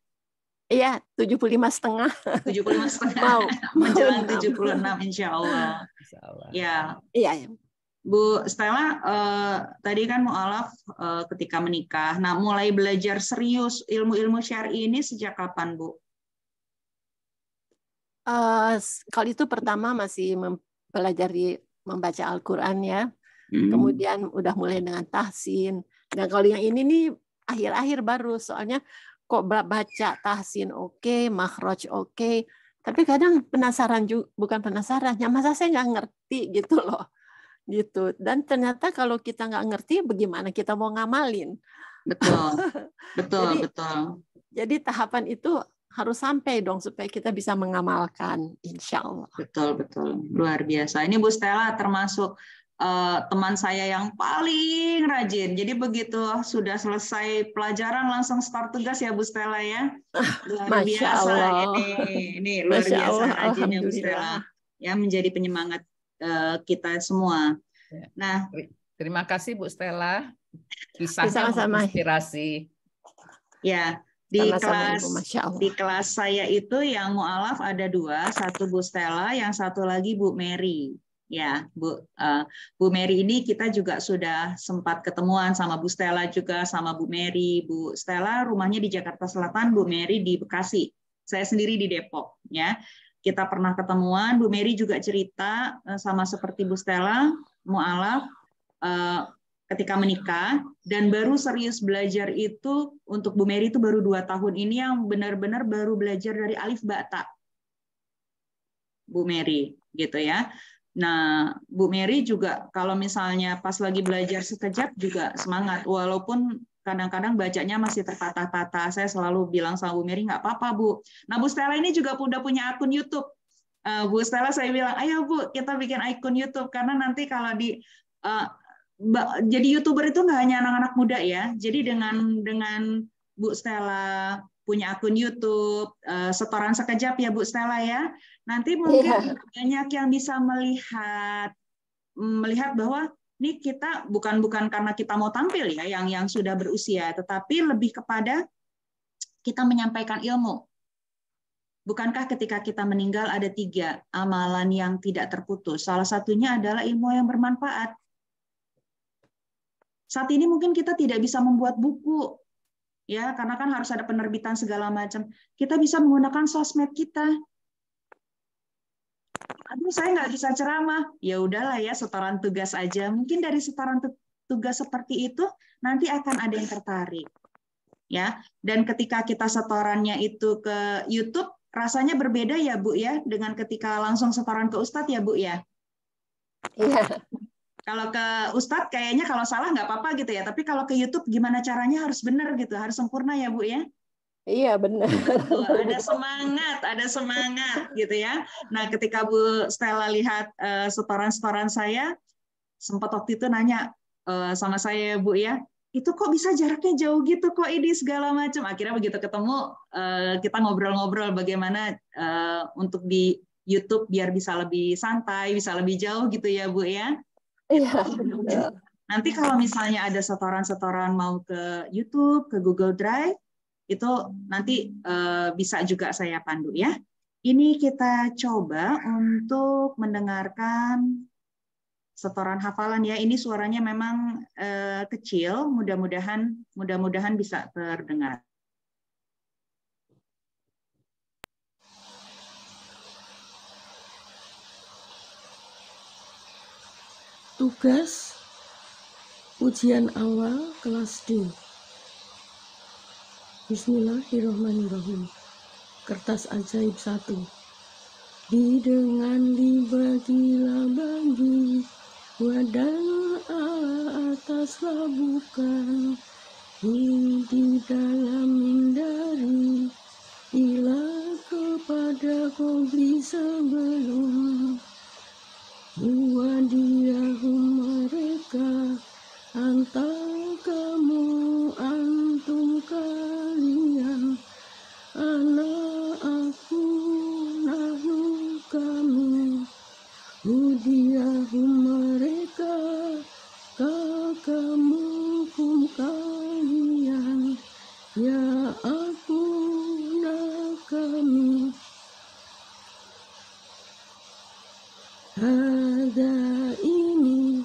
S4: Iya, 75,5.
S1: 75,5.
S4: Mau
S1: menjelang 76 insya Allah. Ya.
S4: Iya.
S1: Bu Stella, tadi kan mualaf ketika menikah. Nah, mulai belajar serius ilmu-ilmu syar'i ini sejak kapan, Bu?
S4: Kalau itu pertama masih mempelajari membaca Al-Quran ya. Kemudian udah mulai dengan tahsin. Dan kalau yang ini nih akhir-akhir baru, soalnya kok baca tahsin oke, makhraj oke. Tapi kadang penasaran juga, bukan penasaran, ya masa saya nggak ngerti gitu loh. Gitu. Dan ternyata kalau kita nggak ngerti, bagaimana kita mau ngamalin?
S1: Betul.
S4: Jadi tahapan itu harus sampai dong supaya kita bisa mengamalkan, insya Allah.
S1: Betul, luar biasa. Ini Bu Stella termasuk teman saya yang paling rajin. Jadi begitu sudah selesai pelajaran langsung start tugas ya Bu Stella ya. Luar biasa ini luar biasa rajinnya Bu Stella. Ya menjadi penyemangat kita semua. Nah,
S7: terima kasih Bu Stella. Kisahnya menginspirasi.
S1: Ya, di kelas saya itu yang mualaf ada 2, satu Bu Stella, yang satu lagi Bu Mary. Ya, Bu Mary ini kita juga sudah sempat ketemuan sama Bu Stella juga, sama Bu Mary. Bu Stella rumahnya di Jakarta Selatan, Bu Mary di Bekasi. Saya sendiri di Depok. Ya, kita pernah ketemuan. Bu Mary juga cerita sama seperti Bu Stella, mualaf ketika menikah, dan baru serius belajar itu untuk Bu Mary itu baru 2 tahun ini yang benar-benar baru belajar dari alif ba ta. Bu Mary, gitu ya. Nah, Bu Mary juga kalau misalnya pas lagi belajar sekejap juga semangat, walaupun kadang-kadang bacanya masih terpatah-patah. Saya selalu bilang sama Bu Mary, nggak apa-apa Bu. Nah, Bu Stella ini juga udah punya akun YouTube. Bu Stella saya bilang, ayo Bu, kita bikin akun YouTube, karena nanti kalau jadi YouTuber itu nggak hanya anak-anak muda ya. Jadi dengan Bu Stella punya akun YouTube, setoran sekejap ya Bu Stella ya. Nanti mungkin banyak yang bisa melihat bahwa ini kita bukan karena kita mau tampil ya yang sudah berusia, tetapi lebih kepada kita menyampaikan ilmu. Bukankah ketika kita meninggal ada 3 amalan yang tidak terputus? Salah satunya adalah ilmu yang bermanfaat. Saat ini mungkin kita tidak bisa membuat buku, ya karena kan harus ada penerbitan segala macam. Kita bisa menggunakan sosmed kita. Aduh, saya nggak bisa ceramah. Ya udahlah ya, setoran tugas aja. Mungkin dari setoran tugas seperti itu nanti akan ada yang tertarik. Ya, dan ketika kita setorannya itu ke YouTube, rasanya berbeda ya Bu ya, dengan ketika langsung setoran ke Ustadz ya Bu ya.
S4: Iya.
S1: Kalau ke Ustadz kayaknya kalau salah nggak apa-apa gitu ya. Tapi kalau ke YouTube gimana caranya harus benar gitu, harus sempurna ya Bu ya.
S4: Iya benar.
S1: Ada semangat gitu ya. Nah ketika Bu Stella lihat setoran-setoran saya, sempat waktu itu nanya sama saya Bu ya, itu kok bisa jaraknya jauh gitu kok ini segala macam. Akhirnya begitu ketemu kita ngobrol-ngobrol bagaimana untuk di YouTube biar bisa lebih santai, bisa lebih jauh gitu ya Bu ya.
S4: Iya.
S1: Nanti kalau misalnya ada setoran-setoran mau ke YouTube, ke Google Drive, itu nanti bisa juga saya pandu ya. Ini kita coba untuk mendengarkan setoran hafalan ya. Ini suaranya memang kecil, mudah-mudahan bisa terdengar.
S8: Tugas ujian awal kelas D. Bismillahirrahmanirrahim. Kertas ajaib 1. Dengan dibagilah bagi, wadah atas bukan, di dalam hindari, bila kepada kobli sebelum. Wadiahum mereka, antar kamu, antum kalian, anak aku, nahnu kami. Wadiahum mereka, kamu, kum kalian, ya aku, nah kami. Ada ini,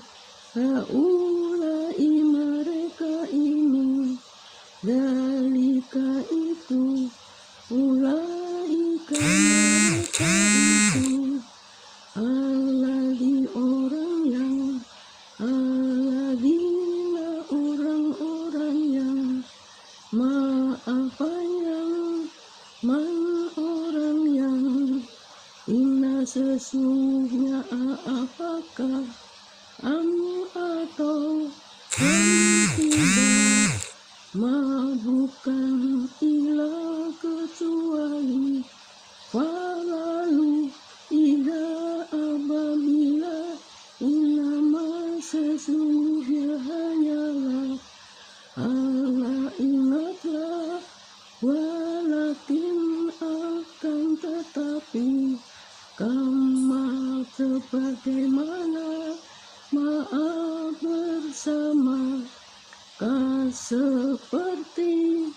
S8: haulai mereka ini, dalika itu, ulaika mereka itu, alladzi orang yang, alladzina orang-orang yang, apa yang, man orang yang, inna sesungguhnya apakah atau tidak, bukan ilah kecuali falalu ida apabila inama sesungguhnya hanyalah Allah ingatlah walakin akan tetapi kama sebagaimana maaf bersama seperti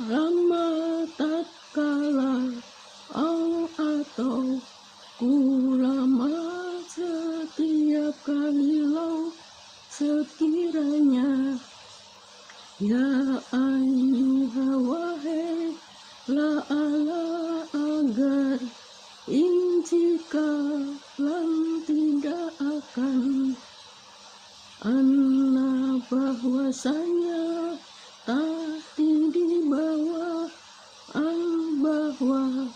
S8: lama tatkala atau kulama setiap kali lau sekiranya ya ayyuha wahai la ala agar jika lam tidak akan anna bahwasanya tadi di bawah bahwa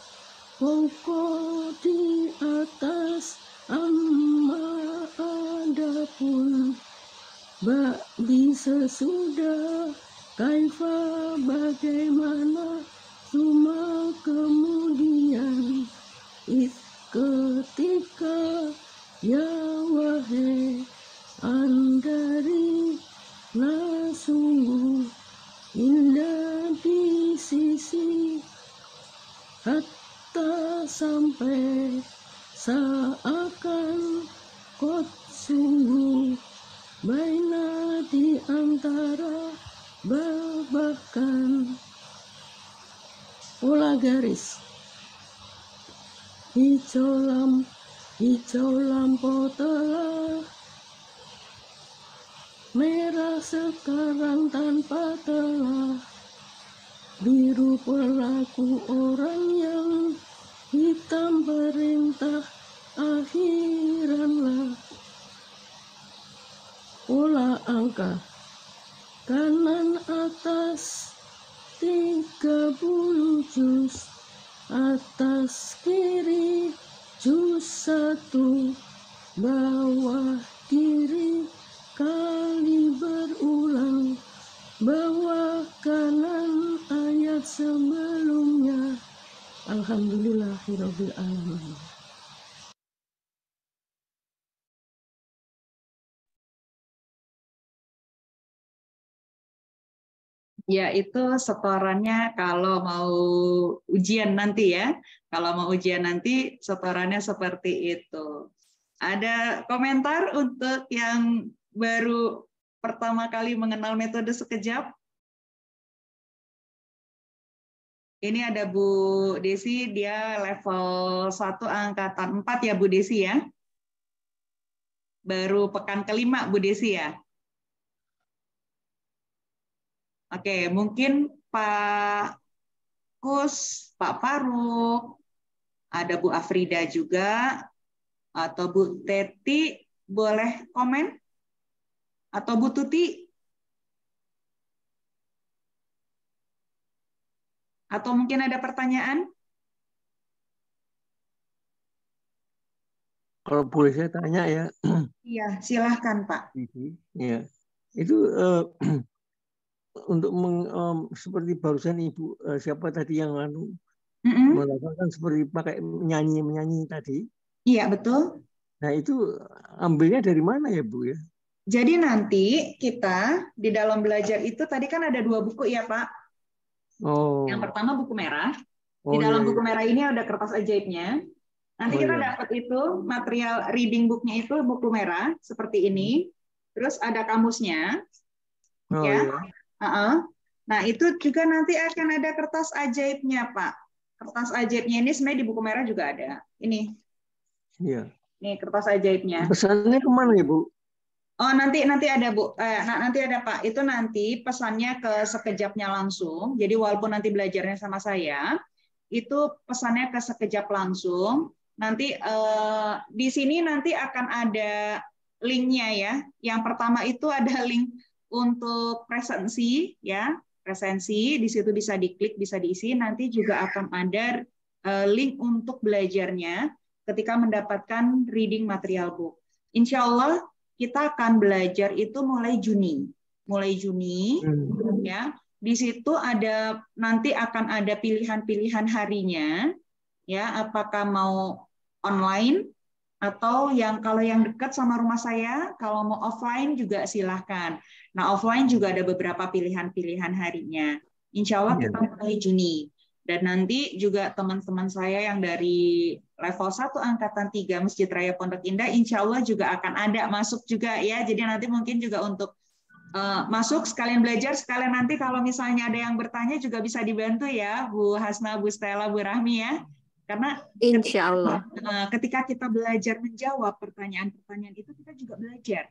S8: pokok di atas amma adapun bisa sudah kaifa bagaimana cuma kemudian ketika ya wahai andari nah sungguh indah di sisi hatta sampai seakan kot sungguh baina di antara bahkan pola garis hijau lampu telah merah sekarang tanpa telah biru pelaku orang yang hitam perintah akhiranlah pola angka kanan atas 30 juz atas kiri juz 1 bawah kiri kali berulang, bawah kanan ayat sebelumnya. Alhamdulillahirabbil alamin.
S1: Ya, itu setorannya kalau mau ujian nanti ya. Kalau mau ujian nanti setorannya seperti itu. Ada komentar untuk yang baru pertama kali mengenal metode sekejap? Ini ada Bu Desi, dia level 1 angkatan 4 ya Bu Desi ya. Baru pekan kelima Bu Desi ya. Oke, mungkin Pak Kus, Pak Faruk, ada Bu Afrida juga, atau Bu Teti, boleh komen? Atau Bu Tuti? Atau mungkin ada pertanyaan?
S9: Kalau boleh saya tanya ya.
S1: Iya, silahkan Pak.
S9: Ya, itu untuk seperti barusan Ibu siapa tadi yang melakukan seperti pakai menyanyi tadi.
S1: Iya, betul.
S9: Nah, itu ambilnya dari mana ya, Bu ya?
S1: Jadi nanti kita di dalam belajar itu tadi kan ada 2 buku ya, Pak. Oh. Yang pertama buku merah. Di dalam buku merah ini ada kertas ajaibnya. Nanti kita dapat itu material reading booknya itu buku merah seperti ini. Terus ada kamusnya. Nah, itu juga nanti akan ada kertas ajaibnya, Pak. Kertas ajaibnya ini sebenarnya di buku merah juga ada. Ini.
S9: Iya.
S1: Nih kertas ajaibnya.
S9: Pesannya kemana ya, Bu?
S1: Oh, nanti ada Bu. Nanti ada Pak. Itu nanti pesannya ke sekejapnya langsung. Jadi walaupun nanti belajarnya sama saya, itu pesannya ke sekejap langsung. Nanti di sini nanti akan ada linknya ya. Yang pertama itu ada link untuk presensi ya. Presensi di situ bisa diklik, bisa diisi. Nanti juga akan ada link untuk belajarnya ketika mendapatkan reading material book. Insya Allah kita akan belajar itu mulai Juni. Ya. Di situ nanti akan ada pilihan-pilihan harinya ya, apakah mau online atau kalau yang dekat sama rumah saya, kalau mau offline juga silahkan. Nah, offline juga ada beberapa pilihan-pilihan harinya. Insya Allah kita mulai Juni. Dan nanti juga teman-teman saya yang dari level 1 angkatan 3 Masjid Raya Pondok Indah, insya Allah juga akan ada masuk juga ya. Jadi nanti mungkin juga untuk masuk sekalian belajar, sekalian nanti kalau misalnya ada yang bertanya juga bisa dibantu ya, Bu Hasna, Bu Stella, Bu Rahmi ya. Karena
S4: insya Allah
S1: ketika kita belajar menjawab pertanyaan-pertanyaan itu kita juga belajar,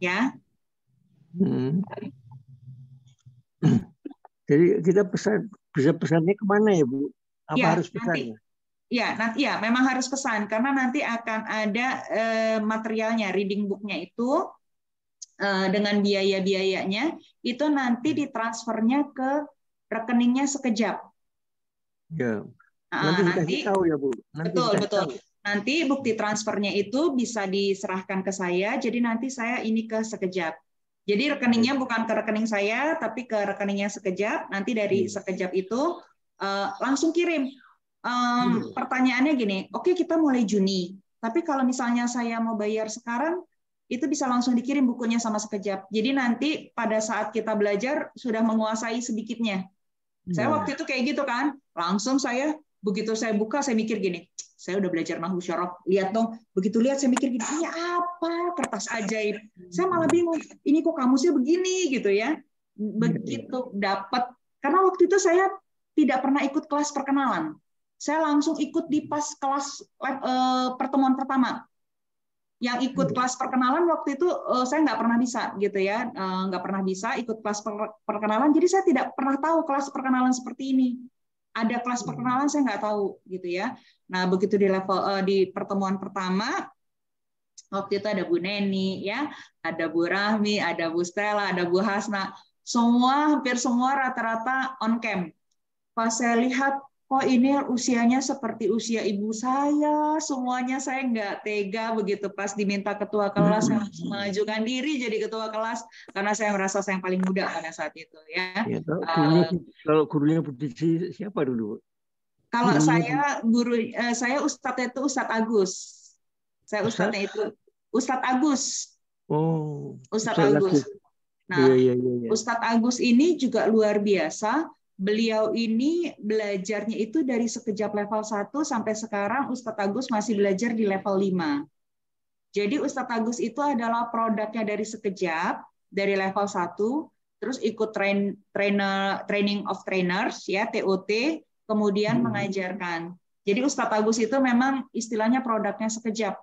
S1: ya.
S9: Jadi kita bisa pesannya kemana ya, Bu? Apa harus pesannya?
S1: Nanti memang harus pesan karena nanti akan ada materialnya, reading booknya itu dengan biaya-biayanya itu nanti ditransfernya ke rekeningnya sekejap.
S9: Ya. Nanti tahu ya, Bu.
S1: Betul. Nanti bukti transfernya itu bisa diserahkan ke saya. Jadi nanti saya ini ke sekejap. Jadi rekeningnya bukan ke rekening saya, tapi ke rekeningnya sekejap. Nanti dari sekejap itu langsung kirim. Pertanyaannya gini, oke kita mulai Juni. Tapi kalau misalnya saya mau bayar sekarang, itu bisa langsung dikirim bukunya sama sekejap. Jadi nanti pada saat kita belajar sudah menguasai sedikitnya. Saya waktu itu kayak gitu kan, langsung begitu saya buka, saya mikir gini, saya udah belajar nahwu syaraf, lihat dong, begitu lihat saya mikir gini, ini apa kertas ajaib? Saya malah bingung, ini kok kamusnya begini gitu ya. Begitu dapat, karena waktu itu saya tidak pernah ikut kelas perkenalan. Saya langsung ikut di pas kelas pertemuan pertama. Yang ikut kelas perkenalan waktu itu saya nggak pernah bisa gitu ya, nggak pernah bisa ikut kelas perkenalan. Jadi saya tidak pernah tahu kelas perkenalan seperti ini. Ada kelas perkenalan saya nggak tahu gitu ya. Nah begitu di pertemuan pertama waktu itu ada Bu Neni ya, ada Bu Rahmi, ada Bu Stella, ada Bu Hasna, hampir semua rata-rata on cam. Pas saya lihat oh ini usianya seperti usia ibu saya, semuanya saya nggak tega begitu pas diminta ketua kelas, saya harus mengajukan diri jadi ketua kelas karena saya merasa saya yang paling muda pada saat itu ya.
S9: Ya, kalau gurunya Bu Desi siapa dulu?
S1: Kalau saya saya ustadznya itu Ustadz Agus. Saya ustadznya itu Ustadz Agus.
S9: Oh,
S1: Ustadz Agus. Nah,
S9: iya.
S1: Ustadz Agus ini juga luar biasa. Beliau ini belajarnya itu dari sekejap level 1 sampai sekarang Ustadz Agus masih belajar di level 5. Jadi Ustadz Agus itu adalah produknya dari sekejap, dari level 1, terus ikut training of trainers, ya TOT, kemudian mengajarkan. Jadi Ustadz Agus itu memang istilahnya produknya sekejap.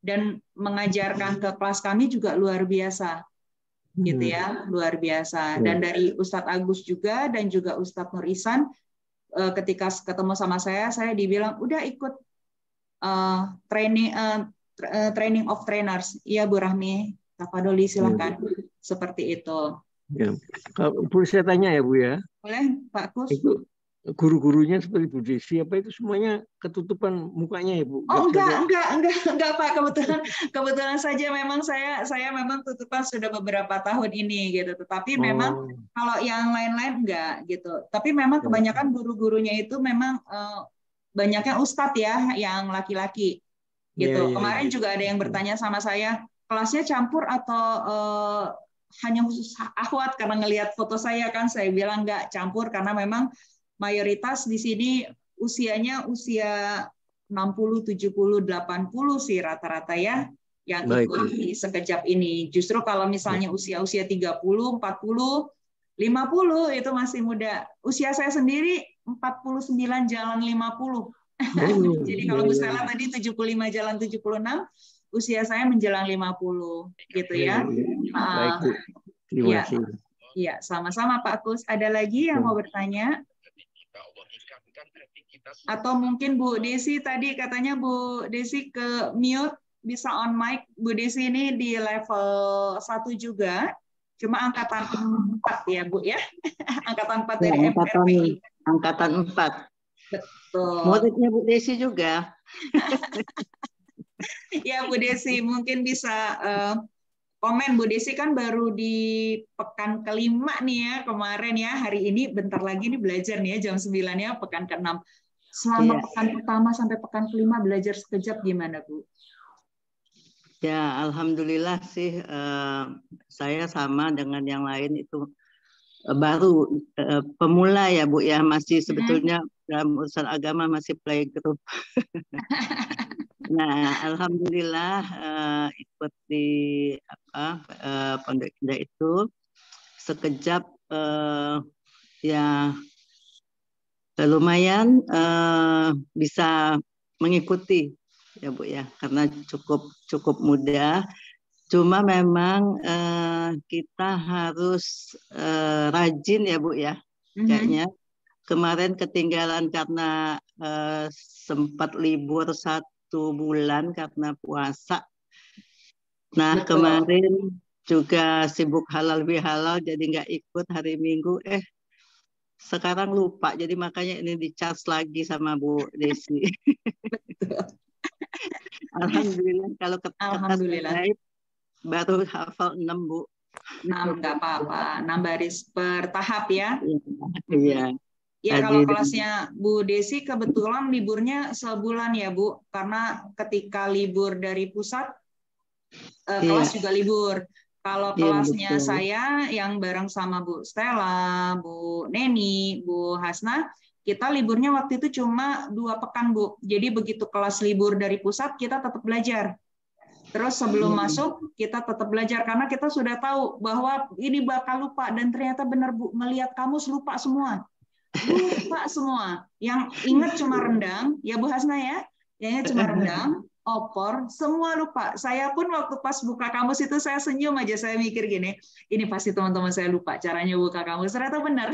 S1: Dan mengajarkan ke kelas kami juga luar biasa. Gitu ya, luar biasa. Dan dari Ustadz Agus juga dan juga Ustadz Nur Ihsan, ketika ketemu sama saya dibilang udah ikut training of trainers. Iya Bu Rahmi, Tafadoli silahkan. Seperti itu.
S9: Ya. Bu, saya tanya ya Bu ya.
S1: Boleh Pak Kus?
S9: Itu guru-gurunya seperti Bu Desi apa itu semuanya ketutupan mukanya ya Bu?
S1: Oh enggak Pak, kebetulan saja memang saya memang tutupan sudah beberapa tahun ini gitu. Tetapi memang kalau yang lain-lain enggak gitu. Tapi memang kebanyakan guru-gurunya itu memang banyaknya ustadz ya yang laki-laki gitu. Kemarin juga ada yang bertanya sama saya, kelasnya campur atau hanya khusus akhwat, karena ngelihat foto saya kan saya bilang enggak campur karena memang mayoritas di sini usianya usia 60, 70, 80 sih rata-rata ya yang ikut di sekejap ini. Justru kalau misalnya usia-usia 30, 40, 50 itu masih muda. Usia saya sendiri 49 jalan 50. Jadi kalau Bu Stella tadi 75 jalan 76, usia saya menjelang 50 gitu ya.
S9: Baik, terima kasih.
S1: Iya, sama-sama Pak Kus. Ada lagi yang mau bertanya? Atau mungkin Bu Desi tadi katanya Bu Desi ke mute, bisa on mic. Bu Desi ini di level 1 juga, cuma angkatan 4 ya Bu ya. Angkatan 4 dari MPRPI.
S10: Angkatan 4.
S1: Betul.
S10: Muridnya Bu Desi juga.
S1: Ya Bu Desi mungkin bisa komen. Bu Desi kan baru di pekan kelima nih ya kemarin ya. Hari ini bentar lagi nih belajar nih ya jam 9 ya, pekan ke-6. Selama pekan pertama sampai pekan kelima belajar sekejap gimana Bu?
S10: Ya alhamdulillah sih saya sama dengan yang lain itu baru pemula ya Bu ya, masih sebetulnya dalam urusan agama masih playgroup. Nah, alhamdulillah ikut di pondok indah itu sekejap ya lumayan bisa mengikuti ya Bu ya, karena cukup mudah. Cuma memang kita harus rajin ya Bu ya, kayaknya. Kemarin ketinggalan karena sempat libur 1 bulan karena puasa. Nah, kemarin juga sibuk halal bihalal jadi nggak ikut hari Minggu. Sekarang lupa, jadi makanya ini di-charge lagi sama Bu Desi. Alhamdulillah kalau
S1: Alhamdulillah.
S10: Baru hafal 6 Bu.
S1: 6 nggak apa-apa, 6 baris per tahap ya.
S10: Iya.
S1: Ya kalau kelasnya Bu Desi kebetulan liburnya sebulan ya Bu, karena ketika libur dari pusat kelas juga libur. Kalau kelasnya saya yang bareng sama Bu Stella, Bu Neni, Bu Hasna, kita liburnya waktu itu cuma 2 pekan Bu. Jadi begitu kelas libur dari pusat kita tetap belajar. Terus sebelum masuk kita tetap belajar karena kita sudah tahu bahwa ini bakal lupa, dan ternyata benar Bu, melihat kamus lupa semua. Lupa semua. Yang ingat cuma rendang, ya Bu Hasna ya. Yang ingat cuma rendang, opor, semua lupa. Saya pun waktu pas buka kamus itu saya senyum aja, saya mikir gini, ini pasti teman-teman saya lupa caranya buka kamus. Ternyata benar.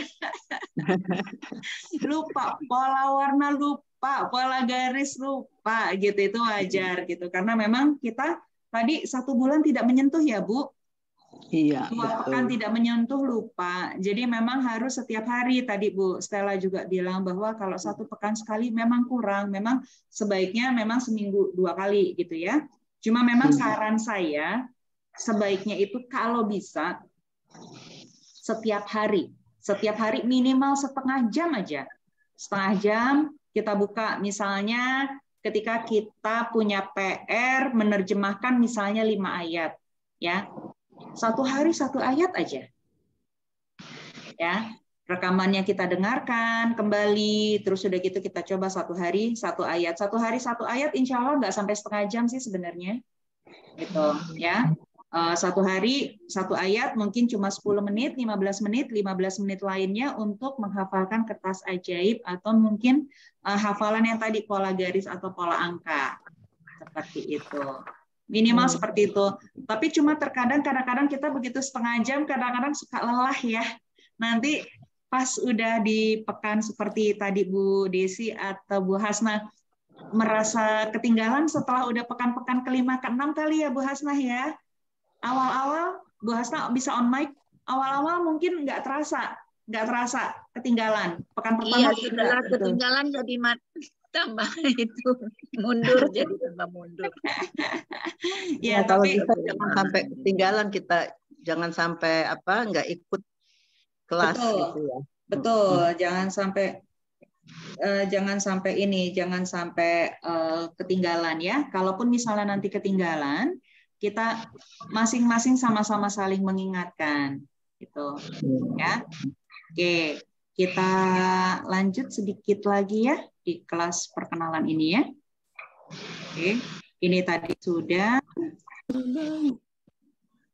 S1: Lupa, pola warna lupa, pola garis lupa, gitu. Itu wajar gitu. Karena memang kita tadi 1 bulan tidak menyentuh ya Bu.
S10: Iya,
S1: 2 pekan tidak menyentuh lupa. Jadi memang harus setiap hari. Tadi Bu Stella juga bilang bahwa kalau 1 pekan sekali memang kurang. Memang sebaiknya memang seminggu 2 kali gitu ya. Cuma memang saran saya sebaiknya itu kalau bisa setiap hari. Setiap hari minimal setengah jam aja. Setengah jam kita buka misalnya ketika kita punya PR menerjemahkan misalnya 5 ayat. Ya. 1 hari 1 ayat aja. Ya, rekamannya kita dengarkan kembali, terus sudah gitu kita coba 1 hari 1 ayat. 1 hari 1 ayat insya Allah nggak sampai setengah jam sih sebenarnya. Gitu, ya. 1 hari 1 ayat mungkin cuma 10 menit, 15 menit lainnya untuk menghafalkan kertas ajaib atau mungkin hafalan yang tadi pola garis atau pola angka. Seperti itu. Minimal seperti itu. Tapi cuma kadang-kadang kita begitu setengah jam, kadang-kadang suka lelah ya. Nanti pas udah di pekan seperti tadi Bu Desi atau Bu Hasnah merasa ketinggalan setelah udah pekan-pekan ke-5, ke-6 kali ya Bu Hasnah ya. Awal-awal Bu Hasnah bisa on mic, awal-awal mungkin nggak terasa ketinggalan. Pekan pertama
S5: setelah ketinggalan jadi tambah itu mundur jadi tambah mundur.
S10: Ya, kalau bisa jangan sampai ketinggalan, kita jangan sampai nggak ikut kelas.
S1: Betul,
S10: gitu ya.
S1: Betul, jangan sampai ketinggalan ya. Kalaupun misalnya nanti ketinggalan, kita masing-masing sama-sama saling mengingatkan gitu ya. Oke, kita lanjut sedikit lagi ya di kelas perkenalan ini ya. Oke, ini tadi sudah.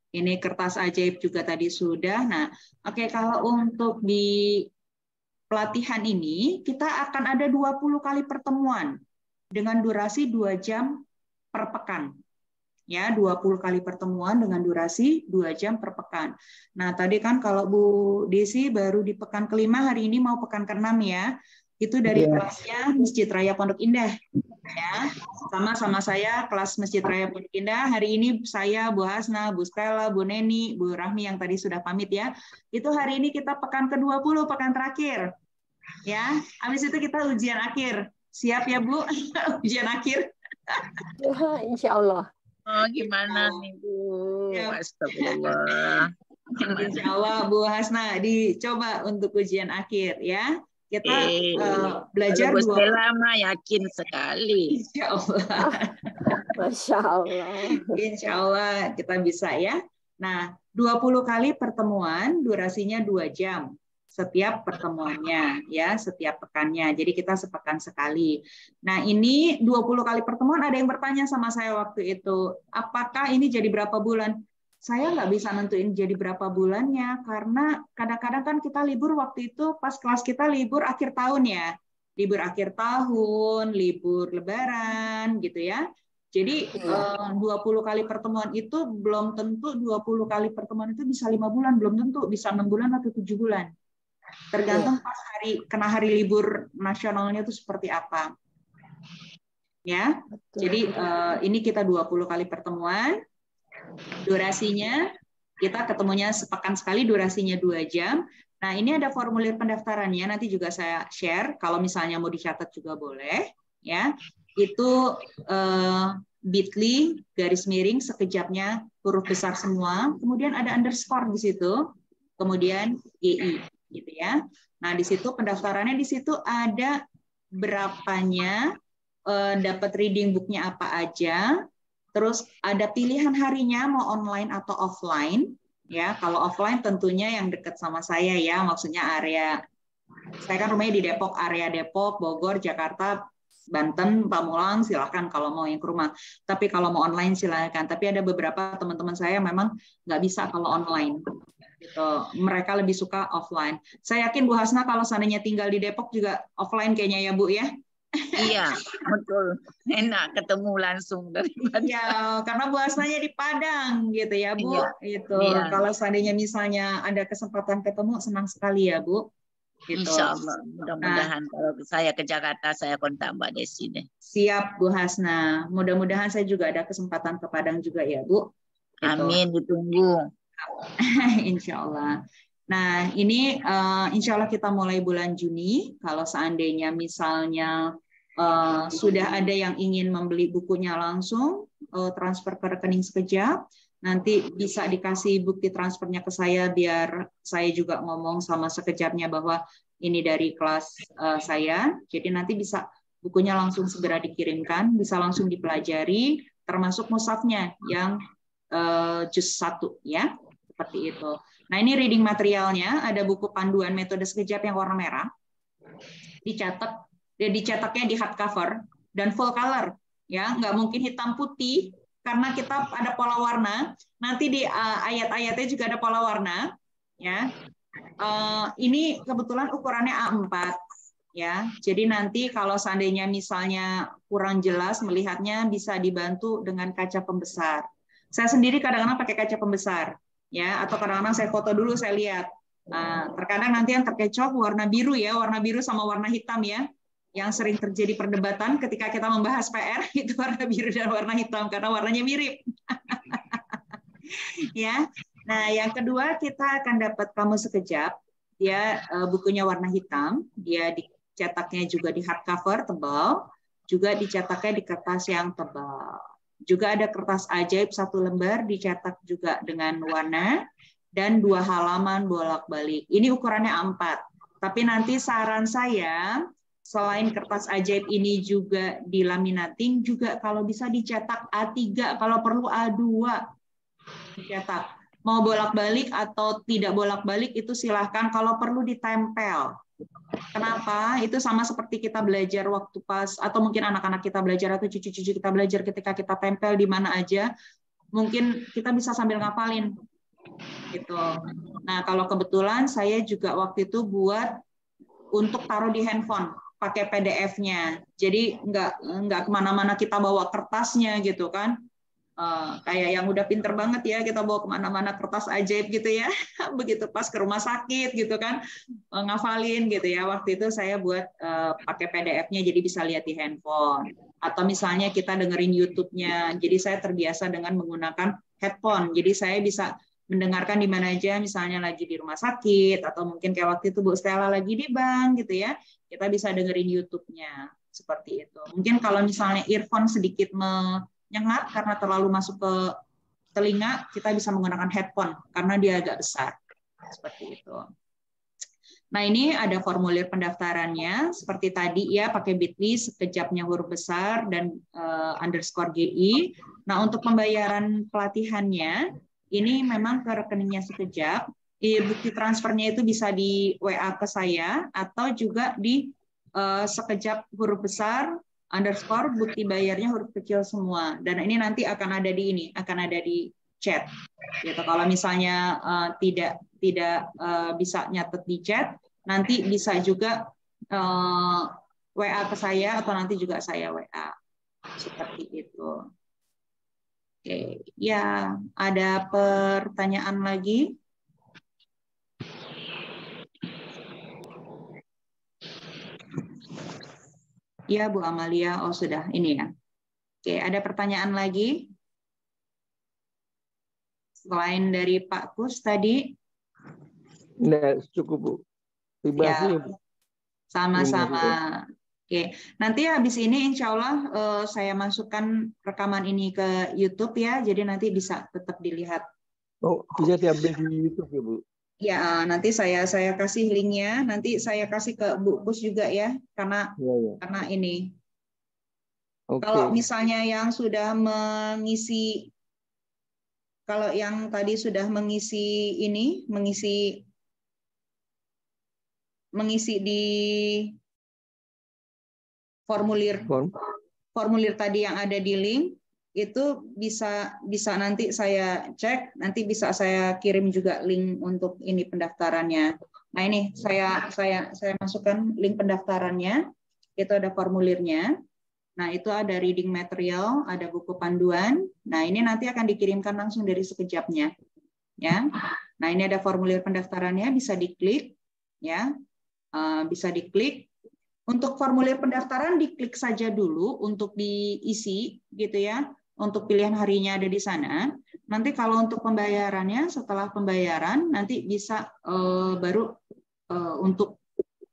S1: Ini kertas ajaib juga tadi sudah. Nah, oke, kalau untuk di pelatihan ini kita akan ada 20 kali pertemuan dengan durasi 2 jam per pekan. Ya, 20 kali pertemuan dengan durasi 2 jam per pekan. Nah, tadi kan kalau Bu Desi baru di pekan ke-5, hari ini mau pekan ke-6 ya. Itu dari kelasnya Masjid Raya Pondok Indah. Ya, sama saya kelas Masjid Raya Pondok Indah. Hari ini saya, Bu Hasnah, Bu Stella, Bu Neni, Bu Rahmi yang tadi sudah pamit ya. Itu hari ini kita pekan ke-20, pekan terakhir. Ya, habis itu kita ujian akhir. Siap ya, Bu? Ujian akhir.
S4: Ya, insya Allah.
S5: Oh, gimana nih Bu? Astagfirullah.
S1: Insya Allah Bu Hasnah dicoba untuk ujian akhir ya. Kita belajar
S5: Bu Stella mah yakin sekali.
S1: Insya Allah.
S4: Masya Allah.
S1: Insya Allah kita bisa ya. Nah, 20 kali pertemuan durasinya 2 jam. Setiap pertemuannya ya, setiap pekannya. Jadi kita sepekan sekali. Nah, ini 20 kali pertemuan, ada yang bertanya sama saya waktu itu, apakah ini jadi berapa bulan? Saya nggak bisa nentuin jadi berapa bulannya karena kadang-kadang kan kita libur waktu itu pas kelas kita libur akhir tahun ya. Libur akhir tahun, libur lebaran gitu ya. Jadi 20 kali pertemuan itu belum tentu 20 kali pertemuan itu bisa 5 bulan, belum tentu bisa 6 bulan atau 7 bulan. Tergantung pas kena hari libur nasionalnya itu seperti apa. Ya. Jadi ini kita 20 kali pertemuan. Durasinya kita ketemunya sepekan sekali, durasinya 2 jam. Nah, ini ada formulir pendaftarannya, nanti juga saya share kalau misalnya mau dicatat juga boleh, ya. Itu bit.ly / huruf besar semua, kemudian ada underscore di situ, kemudian GI gitu ya. Nah, di situ pendaftarannya di situ ada berapanya, dapat reading book-nya apa aja, terus ada pilihan harinya mau online atau offline ya. Kalau offline tentunya yang dekat sama saya ya, maksudnya area, saya kan rumahnya di Depok, area Depok, Bogor, Jakarta, Banten, Pamulang, silakan kalau mau yang ke rumah. Tapi kalau mau online silakan. Tapi ada beberapa teman-teman saya memang nggak bisa kalau online. Gitu. Mereka lebih suka offline. Saya yakin Bu Hasnah kalau seandainya tinggal di Depok juga offline kayaknya ya Bu ya.
S5: Iya, betul. Enak ketemu langsung daripada.
S1: Iya, karena Bu Hasnahnya di Padang gitu ya Bu.
S5: Iya.
S1: Itu.
S5: Iya.
S1: Kalau seandainya misalnya ada kesempatan ketemu, senang sekali ya Bu. Gitu.
S5: Insya Allah, mudah-mudahan kalau saya ke Jakarta saya kontak Mbak Desi deh.
S1: Siap Bu Hasnah. Mudah-mudahan saya juga ada kesempatan ke Padang juga ya Bu. Gitu.
S5: Amin, ditunggu.
S1: Insya Allah. Nah, ini insya Allah kita mulai bulan Juni. Kalau seandainya misalnya sudah ada yang ingin membeli bukunya langsung, transfer ke rekening sekejap, nanti bisa dikasih bukti transfernya ke saya biar saya juga ngomong sama sekejapnya bahwa ini dari kelas saya. Jadi nanti bisa bukunya langsung segera dikirimkan, bisa langsung dipelajari, termasuk mushafnya yang juz 1 ya, seperti itu. Nah, ini reading materialnya, ada buku panduan metode sekejap yang warna merah. Dicetaknya di hardcover dan full color ya, nggak mungkin hitam putih karena kita ada pola warna. Nanti di ayat-ayatnya juga ada pola warna ya. Ini kebetulan ukurannya A4 ya. Jadi nanti kalau seandainya misalnya kurang jelas melihatnya bisa dibantu dengan kaca pembesar. Saya sendiri kadang-kadang pakai kaca pembesar ya, atau kadang-kadang saya foto dulu, saya lihat. Terkadang nanti yang terkecoh warna biru ya, warna biru sama warna hitam ya, yang sering terjadi perdebatan ketika kita membahas PR itu warna biru dan warna hitam karena warnanya mirip. Ya. Nah, yang kedua kita akan dapat Kamus Sekejap. Dia bukunya warna hitam, dia dicetaknya juga di hardcover tebal, juga dicetaknya di kertas yang tebal. Juga ada kertas ajaib 1 lembar dicetak juga dengan warna dan 2 halaman bolak-balik. Ini ukurannya A4. Tapi nanti saran saya selain kertas ajaib ini juga dilaminating, juga kalau bisa dicetak A3, kalau perlu A2 dicetak. Mau bolak-balik atau tidak bolak-balik itu silahkan, kalau perlu ditempel. Kenapa? Itu sama seperti kita belajar waktu pas, atau mungkin anak-anak kita belajar atau cucu-cucu kita belajar ketika kita tempel di mana aja, mungkin kita bisa sambil ngapalin. Gitu. Nah, kalau kebetulan saya juga waktu itu buat untuk taruh di handphone, pakai PDF-nya. Jadi nggak kemana-mana kita bawa kertasnya gitu kan. Kayak yang udah pinter banget ya, kita bawa kemana-mana kertas ajaib gitu ya. Begitu pas ke rumah sakit gitu kan, ngafalin gitu ya. Waktu itu saya buat pakai PDF-nya jadi bisa lihat di handphone. Atau misalnya kita dengerin YouTube-nya. Jadi saya terbiasa dengan menggunakan headphone. Jadi saya bisa mendengarkan di mana aja, misalnya lagi di rumah sakit, atau mungkin kayak waktu itu Bu Stella lagi di bank gitu ya. Kita bisa dengerin YouTube-nya. Seperti itu. Mungkin kalau misalnya earphone sedikit menyengat karena terlalu masuk ke telinga, kita bisa menggunakan headphone karena dia agak besar. Seperti itu. Nah, ini ada formulir pendaftarannya seperti tadi ya, pakai bit.ly sekejapnya huruf besar dan underscore GI. Nah, untuk pembayaran pelatihannya ini memang ke rekeningnya sekejap. Bukti transfernya itu bisa di WA ke saya atau juga di sekejap huruf besar underscore bukti bayarnya huruf kecil semua, dan ini nanti akan ada di chat gitu. Kalau misalnya tidak bisa nyatet di chat, nanti bisa juga WA ke saya atau nanti juga saya WA seperti itu. Oke, ya ada pertanyaan lagi? Ya, Bu Amalia. Oh, sudah. Ini ya. Oke, ada pertanyaan lagi? Selain dari Pak Kus tadi?
S9: Enggak, cukup, Bu. Terima kasih, Bu.
S1: Sama-sama. Oke, nanti habis ini insya Allah saya masukkan rekaman ini ke YouTube ya, jadi nanti bisa tetap dilihat.
S9: Oh, bisa diambil di YouTube ya, Bu?
S1: Ya, nanti saya kasih linknya, nanti saya kasih ke Bu Kus juga ya, karena ini. Okay. Kalau misalnya yang sudah mengisi, kalau yang tadi sudah mengisi ini, mengisi di formulir tadi yang ada di link, itu bisa nanti saya cek, nanti bisa saya kirim juga link untuk ini pendaftarannya. Nah, ini saya masukkan link pendaftarannya, itu ada formulirnya. Nah, itu ada reading material, ada buku panduan. Nah, ini nanti akan dikirimkan langsung dari sekejapnya, ya. Nah, ini ada formulir pendaftarannya, bisa diklik, ya, bisa diklik. Untuk formulir pendaftaran diklik saja dulu untuk diisi, gitu ya. Untuk pilihan harinya ada di sana. nanti kalau untuk pembayarannya, setelah pembayaran nanti bisa baru untuk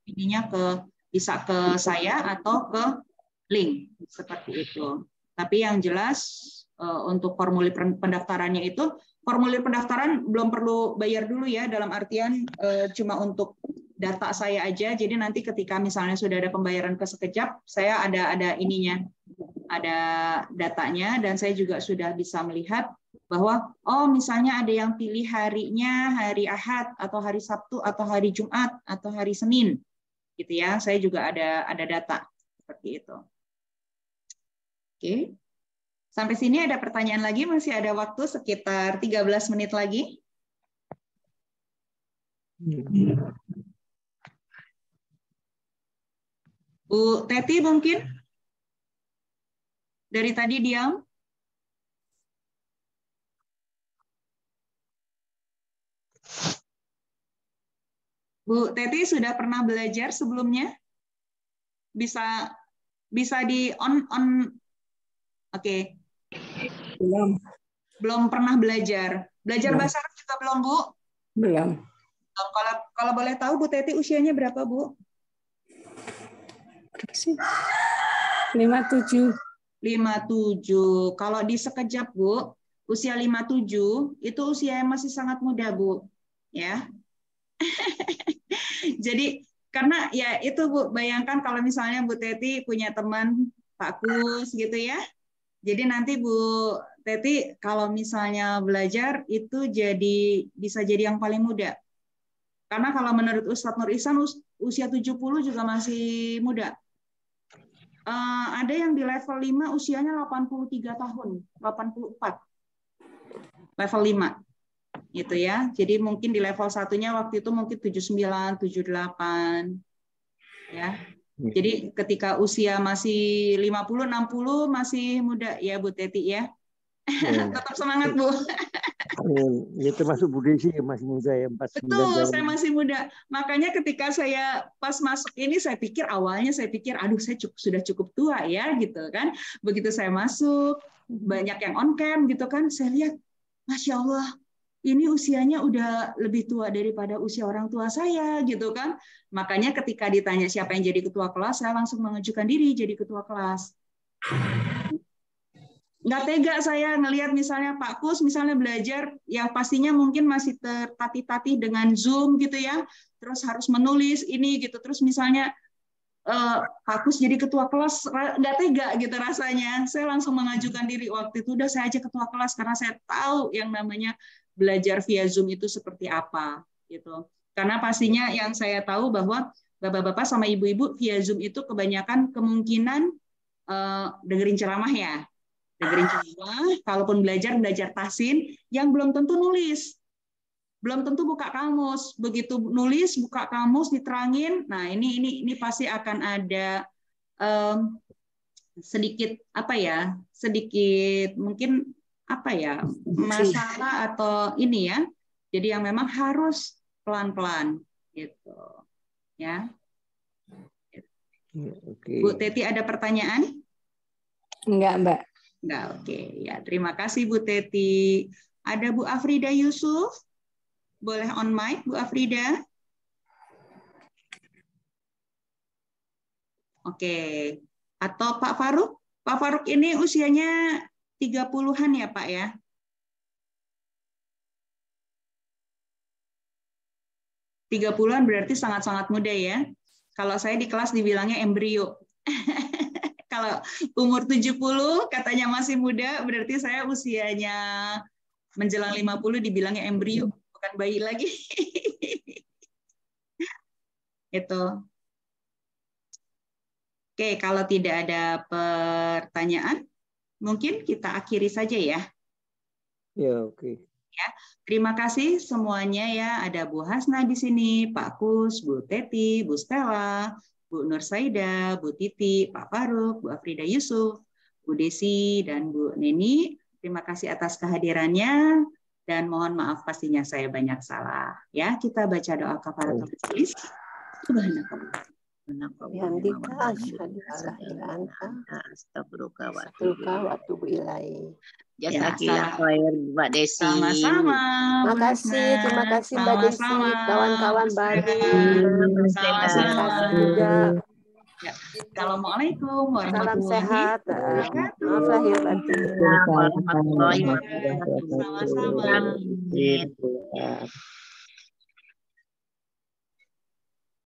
S1: ininya bisa ke saya atau ke link seperti itu. Tapi yang jelas untuk formulir pendaftarannya itu, formulir pendaftaran belum perlu bayar dulu ya, dalam artian cuma untuk data saya aja. Jadi nanti ketika misalnya sudah ada pembayaran ke sekejap, saya ada ininya, ada datanya, dan saya juga sudah bisa melihat bahwa misalnya ada yang pilih harinya hari Ahad atau hari Sabtu atau hari Jumat atau hari Senin, gitu ya. Saya juga ada data seperti itu. Oke. Sampai sini ada pertanyaan lagi, masih ada waktu sekitar 13 menit lagi. Bu Teti mungkin? Dari tadi diam. Bu Teti sudah pernah belajar sebelumnya? Bisa di on. Oke. Belum pernah belajar. Belajar bahasa Arab juga belum, Bu?
S8: Belum.
S1: Kalau boleh tahu Bu Teti usianya berapa, Bu?
S8: 57.
S1: 57. Kalau di sekejap, Bu, usia 57 itu usia yang masih sangat muda, Bu. Ya. Jadi karena ya itu, Bu, bayangkan kalau misalnya Bu Teti punya teman Pak Kus gitu ya. Jadi nanti Bu Teti kalau misalnya belajar itu bisa jadi yang paling muda. Karena kalau menurut Ustadz Nur Ihsan usia 70 juga masih muda. Ada yang di level 5 usianya 83 tahun, 84. Level 5. Gitu ya. Jadi mungkin di level satunya waktu itu mungkin 79, 78. Ya. Jadi ketika usia masih 50, 60 masih muda ya Bu Teti ya. Tetap semangat, Bu.
S9: Ya termasuk Bu Desi masih muda ya, 49
S1: Betul,
S9: tahun.
S1: saya masih muda. Makanya ketika saya pas masuk ini awalnya saya pikir aduh saya sudah cukup tua ya gitu kan. Begitu saya masuk banyak yang on cam gitu kan, saya lihat Masya Allah ini usianya udah lebih tua daripada usia orang tua saya gitu kan. Makanya ketika ditanya siapa yang jadi ketua kelas, saya langsung mengajukan diri jadi ketua kelas. Nggak tega saya ngelihat misalnya Pak Kus misalnya belajar yang pastinya mungkin masih tertatih-tatih dengan Zoom gitu ya, terus harus menulis ini gitu, terus misalnya Pak Kus jadi ketua kelas, nggak tega gitu rasanya. Saya langsung mengajukan diri waktu itu, udah saya aja ketua kelas karena saya tahu yang namanya belajar via Zoom itu seperti apa gitu. Karena pastinya yang saya tahu bahwa bapak-bapak sama ibu-ibu via Zoom itu kebanyakan kemungkinan dengerin ceramah ya. Dengerin ceramah, kalaupun belajar tahsin yang belum tentu nulis. Belum tentu buka kamus. Begitu nulis, buka kamus, diterangin. Nah, ini pasti akan ada sedikit sedikit mungkin masalah atau ini ya. Jadi yang memang harus pelan-pelan gitu. Ya.
S9: Okay.
S1: Bu Teti ada pertanyaan?
S8: Enggak, Mbak.
S1: Enggak, oke. Ya, terima kasih Bu Teti. Ada Bu Afrida Yusuf? Boleh on mic, Bu Afrida? Oke. Atau Pak Faruk? Pak Faruk ini usianya 30-an ya, Pak ya? An berarti sangat-sangat muda ya. Kalau saya di kelas dibilangnya embrio. Kalau umur 70 katanya masih muda, berarti saya usianya menjelang 50 dibilangnya embrio, bukan bayi lagi. Itu. Oke, kalau tidak ada pertanyaan, mungkin kita akhiri saja ya.
S9: Ya, oke.
S1: Ya, terima kasih semuanya ya. Ada Bu Hasna di sini, Pak Kus, Bu Teti, Bu Stella, Bu Nur Saida, Bu Titi, Pak Faruk, Bu Afrida Yusuf, Bu Desi, dan Bu Neni. Terima kasih atas kehadirannya dan mohon maaf pastinya saya banyak salah. Ya, kita baca doa kafaratul majelis. Subhanallah.
S4: Astagfirullah wa atubu ilaih.
S5: Jazakillah khair Mbak Desi.
S1: Sama-sama.
S4: Terima kasih Mbak Desi, kawan-kawan baru.
S1: Sama-sama
S4: juga.
S1: Ya. Assalamualaikum warahmatullahi
S4: sehat.
S1: wabarakatuh.
S4: Maaf lahir batin.
S5: Warahmatullahi wabarakatuh.
S1: Sama-sama.